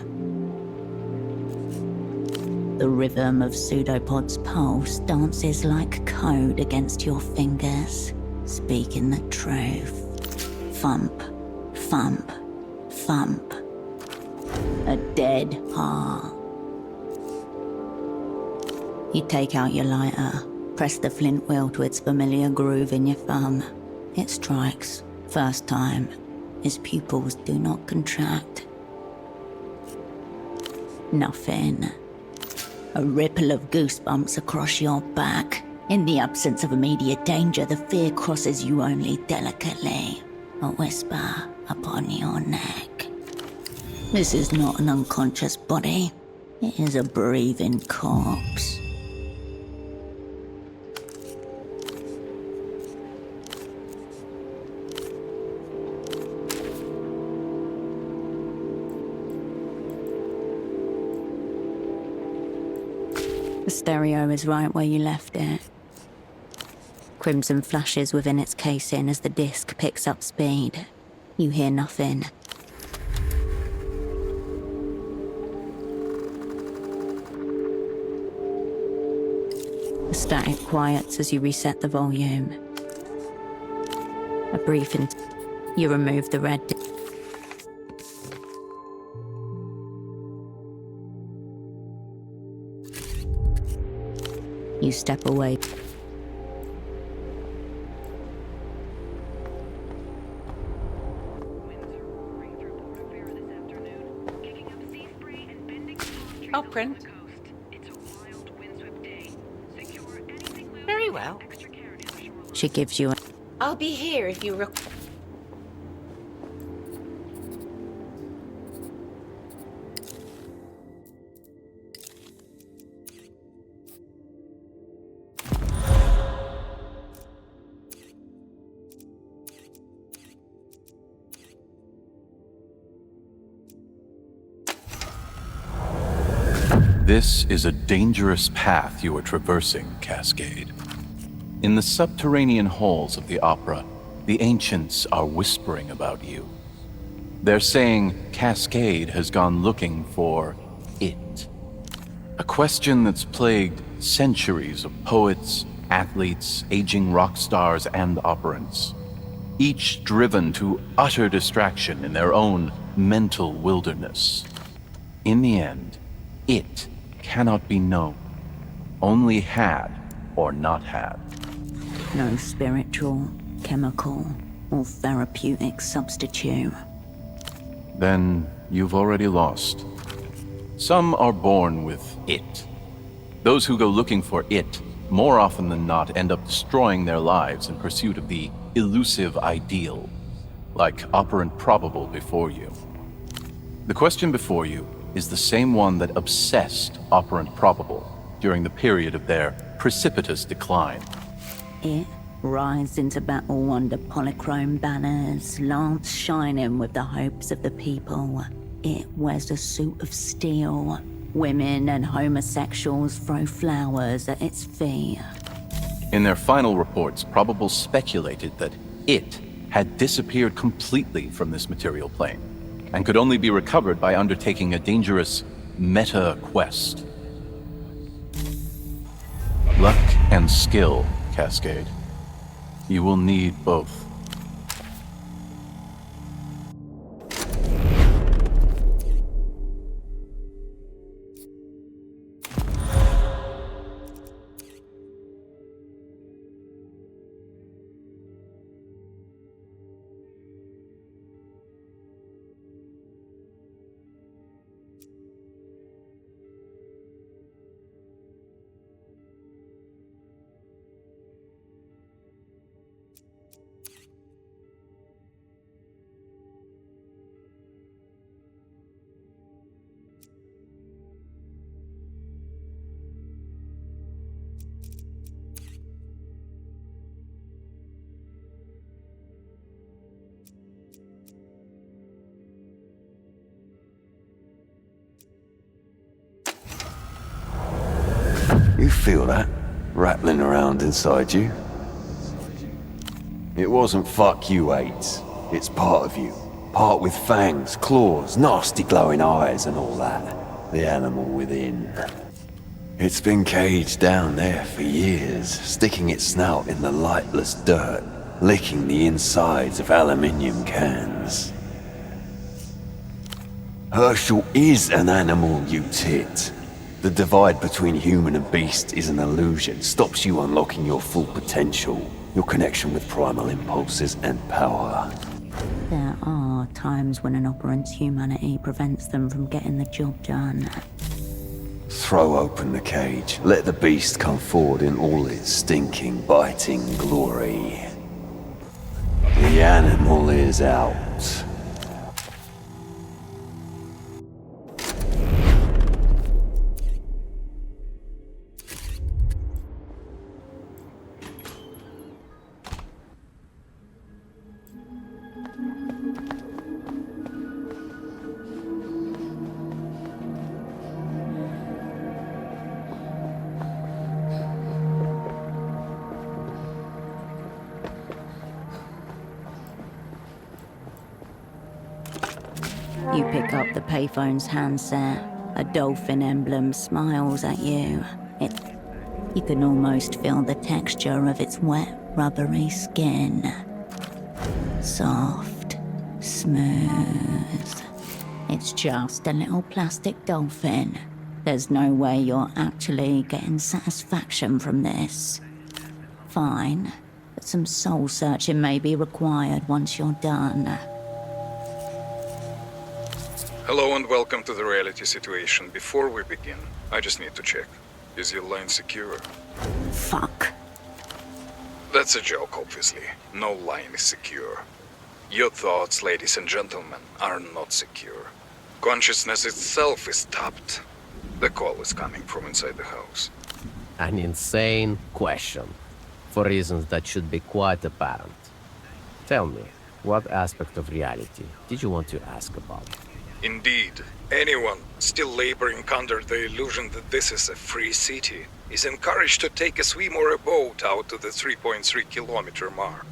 The rhythm of Pseudopod's pulse dances like code against your fingers, speaking the truth. Thump, thump, thump. A dead heart. You take out your lighter, press the flint wheel to its familiar groove in your thumb. It strikes, first time. His pupils do not contract. Nothing. A ripple of goosebumps across your back. In the absence of immediate danger, the fear crosses you only delicately. A whisper upon your neck. This is not an unconscious body. It is a breathing corpse. The stereo is right where you left it. Crimson flashes within its casing as the disc picks up speed. You hear nothing. The static quiets as you reset the volume. A brief you remove the red You step away. I'll print. Very well. She gives you a... I'll be here if you This is a dangerous path you are traversing, Cascade. In the subterranean halls of the Opera, the ancients are whispering about you. They're saying Cascade has gone looking for it. A question that's plagued centuries of poets, athletes, aging rock stars, and operants, each driven to utter distraction in their own mental wilderness. In the end, it cannot be known, only had or not had. No spiritual, chemical, or therapeutic substitute. Then you've already lost. Some are born with it. Those who go looking for it, more often than not, end up destroying their lives in pursuit of the elusive ideal, like operant probable before you. The question before you is the same one that obsessed operant probable during the period of their precipitous decline. It rides into battle under polychrome banners, lance shining with the hopes of the people. It wears a suit of steel. Women and homosexuals throw flowers at its feet. In their final reports, Probable speculated that it had disappeared completely from this material plane, and could only be recovered by undertaking a dangerous meta-quest. Luck and skill, Cascade. You will need both. You feel that rattling around inside you? It wasn't fuck you, AIDS. It's part of you. Part with fangs, claws, nasty glowing eyes and all that. The animal within. It's been caged down there for years, sticking its snout in the lightless dirt, licking the insides of aluminium cans. Herschel is an animal, you tit. The divide between human and beast is an illusion, stops you unlocking your full potential, your connection with primal impulses and power. There are times when an operant's humanity prevents them from getting the job done. Throw open the cage, let the beast come forward in all its stinking, biting glory. The animal is out. You pick up the payphone's handset. A dolphin emblem smiles at you. You can almost feel the texture of its wet, rubbery skin. Soft, smooth. It's just a little plastic dolphin. There's no way you're actually getting satisfaction from this. Fine, but some soul searching may be required once you're done. Hello and welcome to the reality situation. Before we begin, I just need to check. Is your line secure? Fuck. That's a joke, obviously. No line is secure. Your thoughts, ladies and gentlemen, are not secure. Consciousness itself is tapped. The call is coming from inside the house. An insane question, for reasons that should be quite apparent. Tell me, what aspect of reality did you want to ask about? Indeed, anyone still laboring under the illusion that this is a free city is encouraged to take a swim or a boat out to the 3.3-kilometer mark,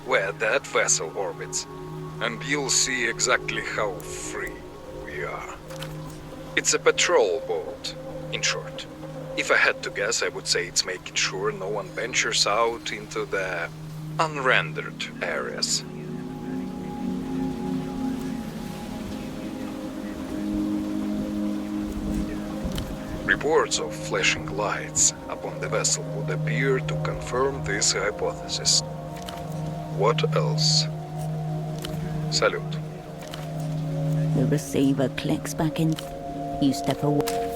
where that vessel orbits, and you'll see exactly how free we are. It's a patrol boat, in short. If I had to guess, I would say it's making sure no one ventures out into the unrendered areas. Reports of flashing lights upon the vessel would appear to confirm this hypothesis. What else? Salute. The receiver clicks back in. You step away.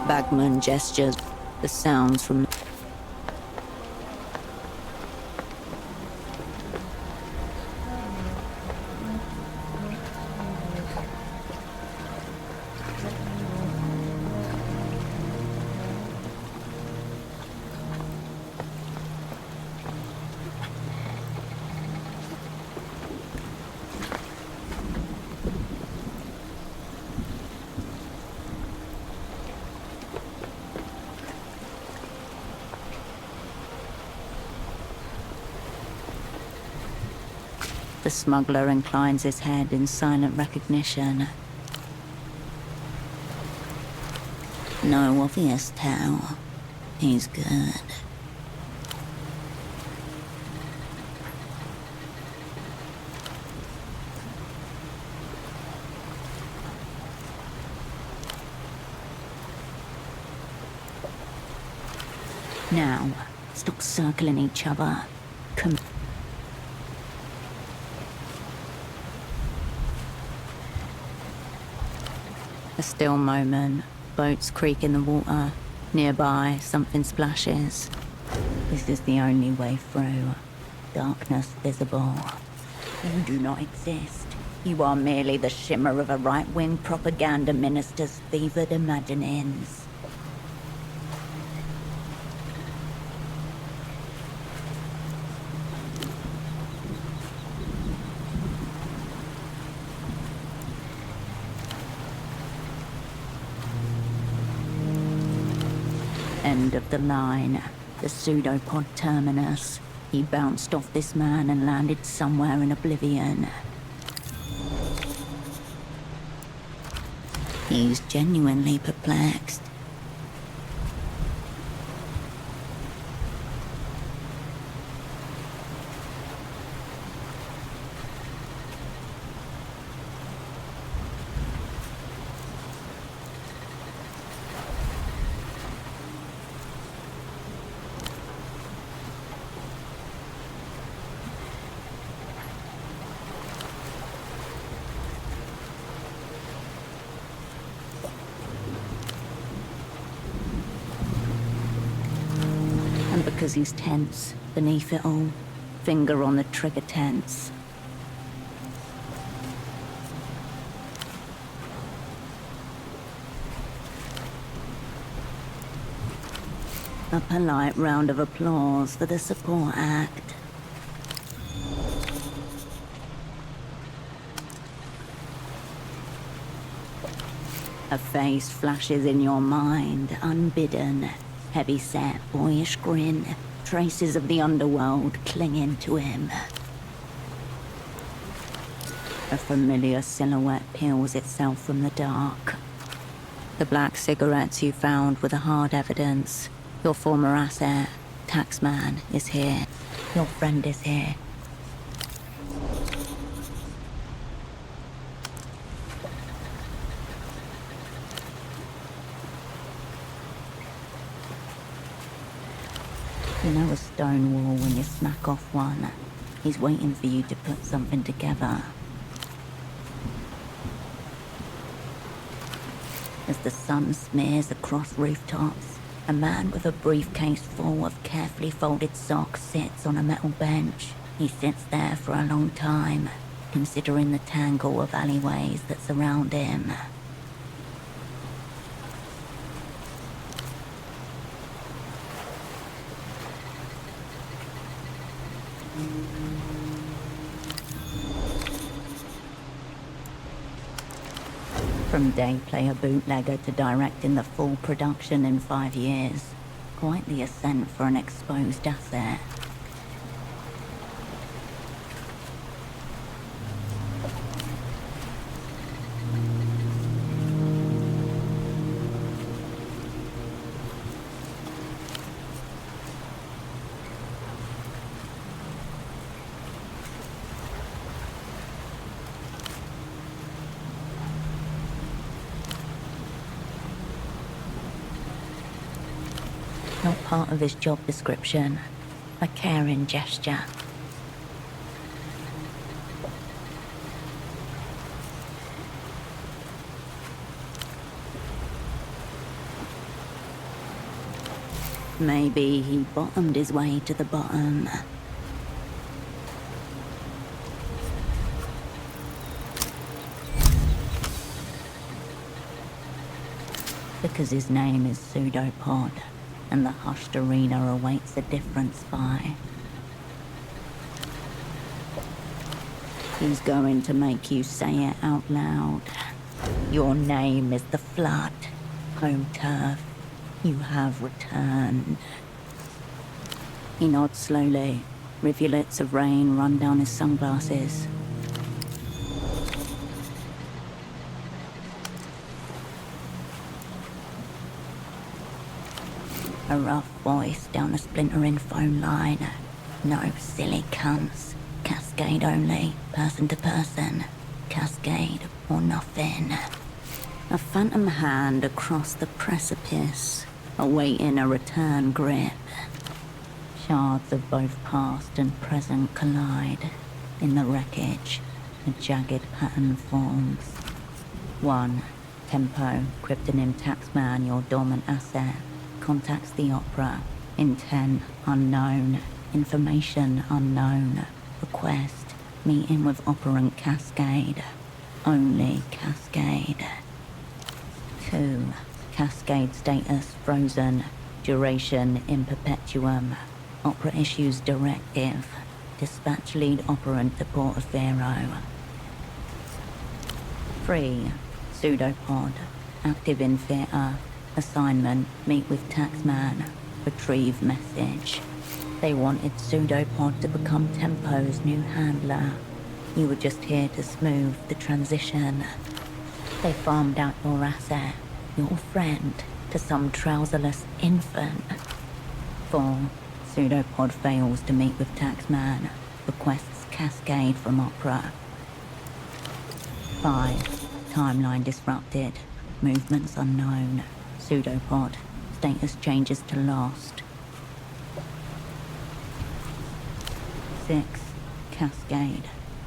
Bagman gestures. The sounds from the smuggler inclines his head in silent recognition. No obvious tell. He's good. Now, stop circling each other. Come. A still moment. Boats creak in the water. Nearby, something splashes. This is the only way through. Darkness visible. You do not exist. You are merely the shimmer of a right-wing propaganda minister's fevered imaginings. End of the line. The pseudopod terminus. He bounced off this man and landed somewhere in oblivion. He's genuinely perplexed. Because he's tense, beneath it all, finger on the trigger tense. A polite round of applause for the support act. A face flashes in your mind, unbidden. Heavy-set, boyish grin. Traces of the underworld clinging to him. A familiar silhouette peels itself from the dark. The black cigarettes you found were the hard evidence. Your former asset, Taxman, is here. Your friend is here. You know a stone wall when you smack off one. He's waiting for you to put something together. As the sun smears across rooftops, a man with a briefcase full of carefully folded socks sits on a metal bench. He sits there for a long time, considering the tangle of alleyways that surround him. From day player bootlegger to directing the full production in 5 years. Quite the ascent for an exposed asset. Not part of his job description. A caring gesture. Maybe he bottomed his way to the bottom. Because his name is Pseudopod. And the hushed arena awaits a different spy. He's going to make you say it out loud. Your name is the Flood. Home turf. You have returned. He nods slowly. Rivulets of rain run down his sunglasses. A rough voice down the splintering phone line. No silly cunts. Cascade only, person to person. Cascade or nothing. A phantom hand across the precipice, awaiting a return grip. Shards of both past and present collide. In the wreckage, a jagged pattern forms. 1. Tempo, Kryptonim Taxman, your dormant asset. Contacts the Opera. Intent unknown. Information unknown. Request. Meeting with operant Cascade. Only Cascade. 2. Cascade status frozen. Duration in perpetuum. Opera issues directive. Dispatch lead operant to Portofino. 3. Pseudopod. Active in theatre. Assignment, meet with Taxman. Retrieve message. They wanted Pseudopod to become Tempo's new handler. You were just here to smooth the transition. They farmed out your asset, your friend, to some trouserless infant. 4. Pseudopod fails to meet with Taxman. Requests Cascade from Opera. 5. Timeline disrupted. Movements unknown. Pseudopod. Status changes to lost. 6. Cascade.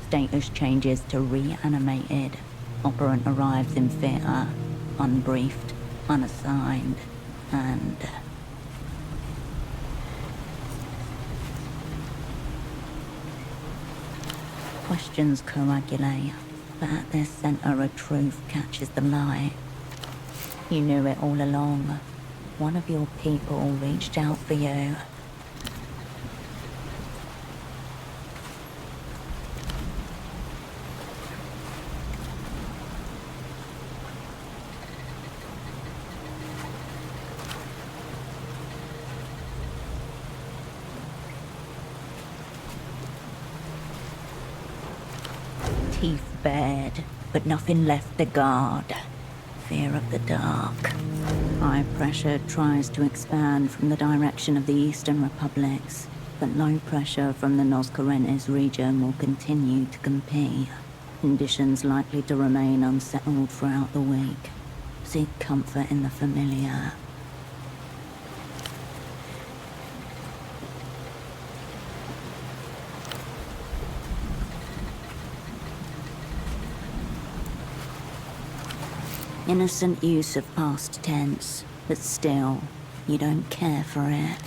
Status changes to reanimated. Operant arrives in theatre. Unbriefed. Unassigned. And... Questions coagulate, but at their center a truth catches the lie. You knew it all along. One of your people reached out for you. Teeth bared, but nothing left to guard. Fear of the dark. High pressure tries to expand from the direction of the Eastern Republics, but low pressure from the Noscarentes region will continue to compete. Conditions likely to remain unsettled throughout the week. Seek comfort in the familiar. Innocent use of past tense, but still, you don't care for it.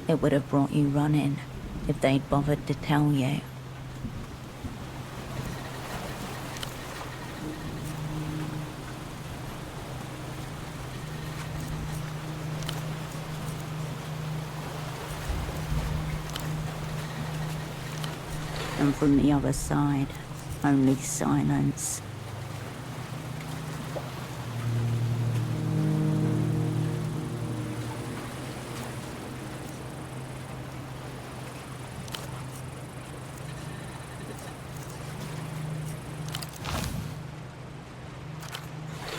It would have brought you running, if they'd bothered to tell you. And from the other side, only silence.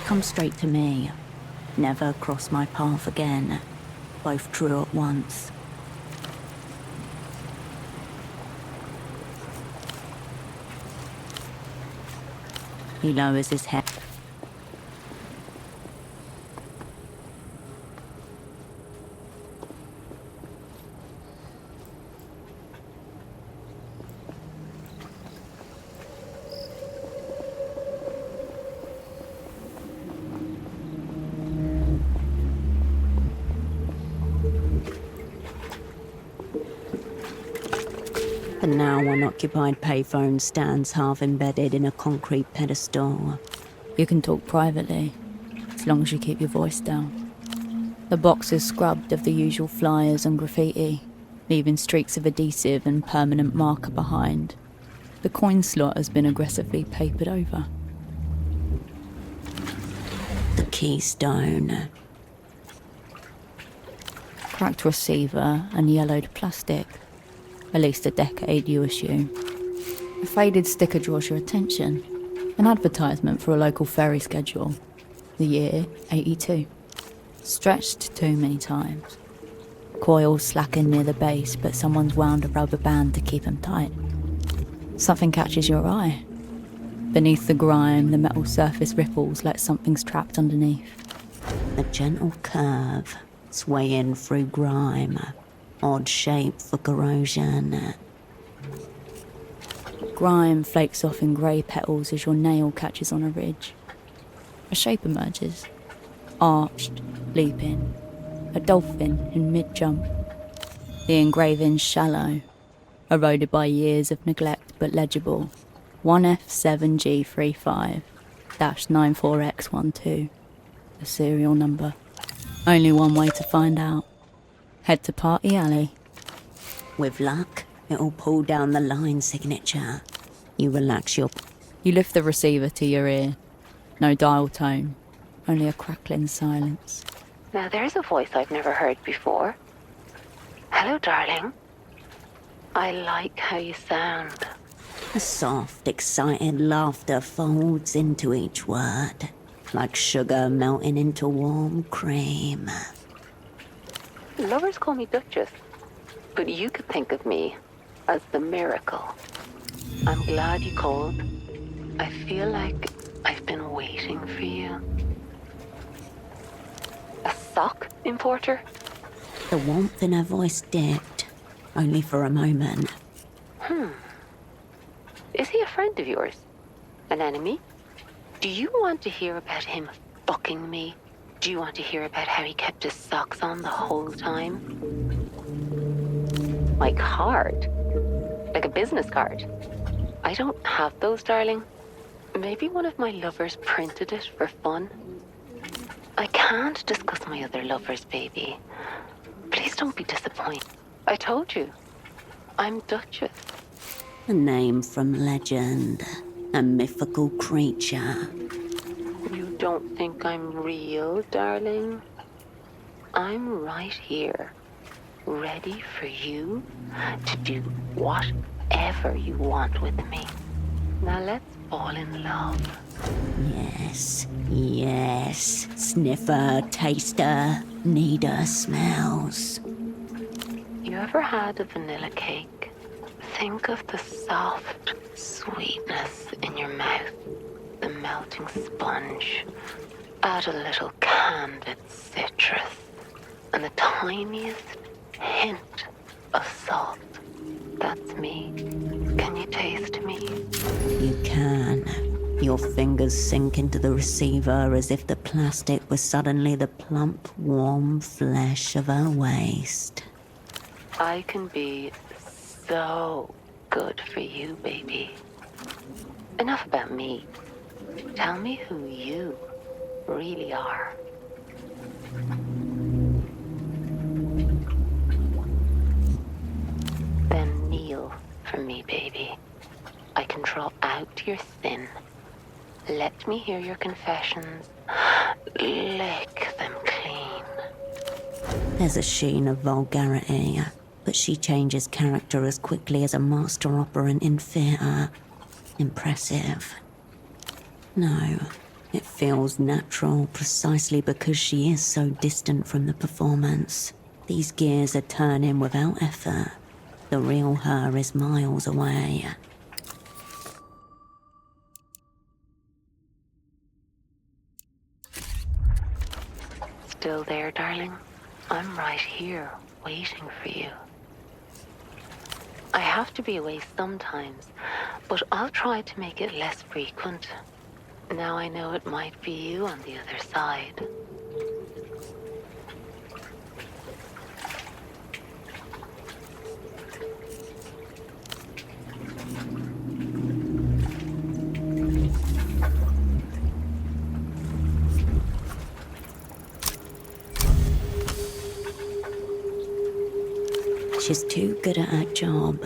Come straight to me. Never cross my path again. Both true at once. He lowers his head. The now unoccupied payphone stands half embedded in a concrete pedestal. You can talk privately, as long as you keep your voice down. The box is scrubbed of the usual flyers and graffiti, leaving streaks of adhesive and permanent marker behind. The coin slot has been aggressively papered over. The keystone. Cracked receiver and yellowed plastic. At least a decade, you assume. A faded sticker draws your attention. An advertisement for a local ferry schedule. The year, 82. Stretched too many times. Coils slacken near the base, but someone's wound a rubber band to keep them tight. Something catches your eye. Beneath the grime, the metal surface ripples like something's trapped underneath. A gentle curve, swaying through grime. Odd shape for corrosion. Grime flakes off in grey petals as your nail catches on a ridge. A shape emerges. Arched, leaping. A dolphin in mid-jump. The engraving's shallow. Eroded by years of neglect but legible. 1F7G35-94X12. The serial number. Only one way to find out. Head to Party Alley. With luck, it'll pull down the line signature. You relax your... You lift the receiver to your ear. No dial tone. Only a crackling silence. Now there's a voice I've never heard before. Hello, darling. I like how you sound. A soft, excited laughter folds into each word, like sugar melting into warm cream. Lovers call me Duchess, but you could think of me as the miracle. I'm glad you called. I feel like I've been waiting for you. A sock importer? The warmth in her voice dipped, only for a moment. Is he a friend of yours? An enemy? Do you want to hear about him fucking me? Do you want to hear about how he kept his socks on the whole time? My card? Like a business card? I don't have those, darling. Maybe one of my lovers printed it for fun. I can't discuss my other lovers, baby. Please don't be disappointed. I told you. I'm Duchess. A name from legend. A mythical creature. You don't think I'm real, darling? I'm right here, ready for you to do whatever you want with me. Now let's fall in love. Yes, yes. Sniffer, taster, needer smells. You ever had a vanilla cake? Think of the soft sweetness in your mouth, the melting sponge. Add a little candied citrus, and the tiniest hint of salt. That's me. Can you taste me? You can. Your fingers sink into the receiver as if the plastic was suddenly the plump, warm flesh of her waist. I can be so good for you, baby. Enough about me. Tell me who you really are. Then kneel for me, baby. I can draw out your sin. Let me hear your confessions. Lick them clean. There's a sheen of vulgarity, but she changes character as quickly as a master operant in theatre. Impressive. No, it feels natural precisely because she is so distant from the performance. These gears are turning without effort. The real her is miles away. Still there, darling? I'm right here, waiting for you. I have to be away sometimes, but I'll try to make it less frequent. Now I know it might be you on the other side. She's too good at her job.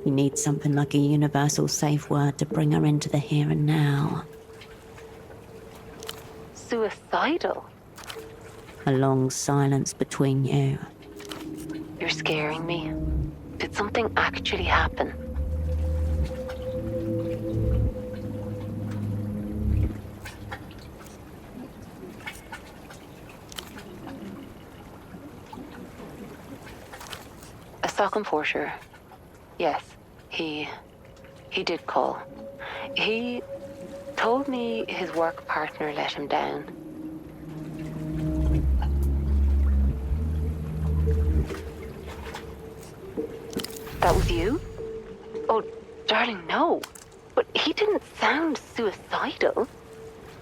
You need something like a universal safe word to bring her into the here and now. Suicidal? A long silence between you. You're scaring me. Did something actually happen? I saw him for sure. Yes, he did call. He told me his work partner let him down. That was you? Oh, darling, no. But he didn't sound suicidal.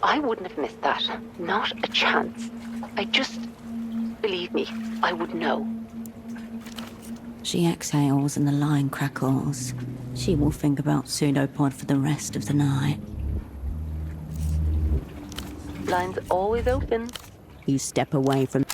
I wouldn't have missed that. Not a chance. Believe me, I would know. She exhales and the line crackles. She will think about pseudopod for the rest of the night. Line's always open. You step away from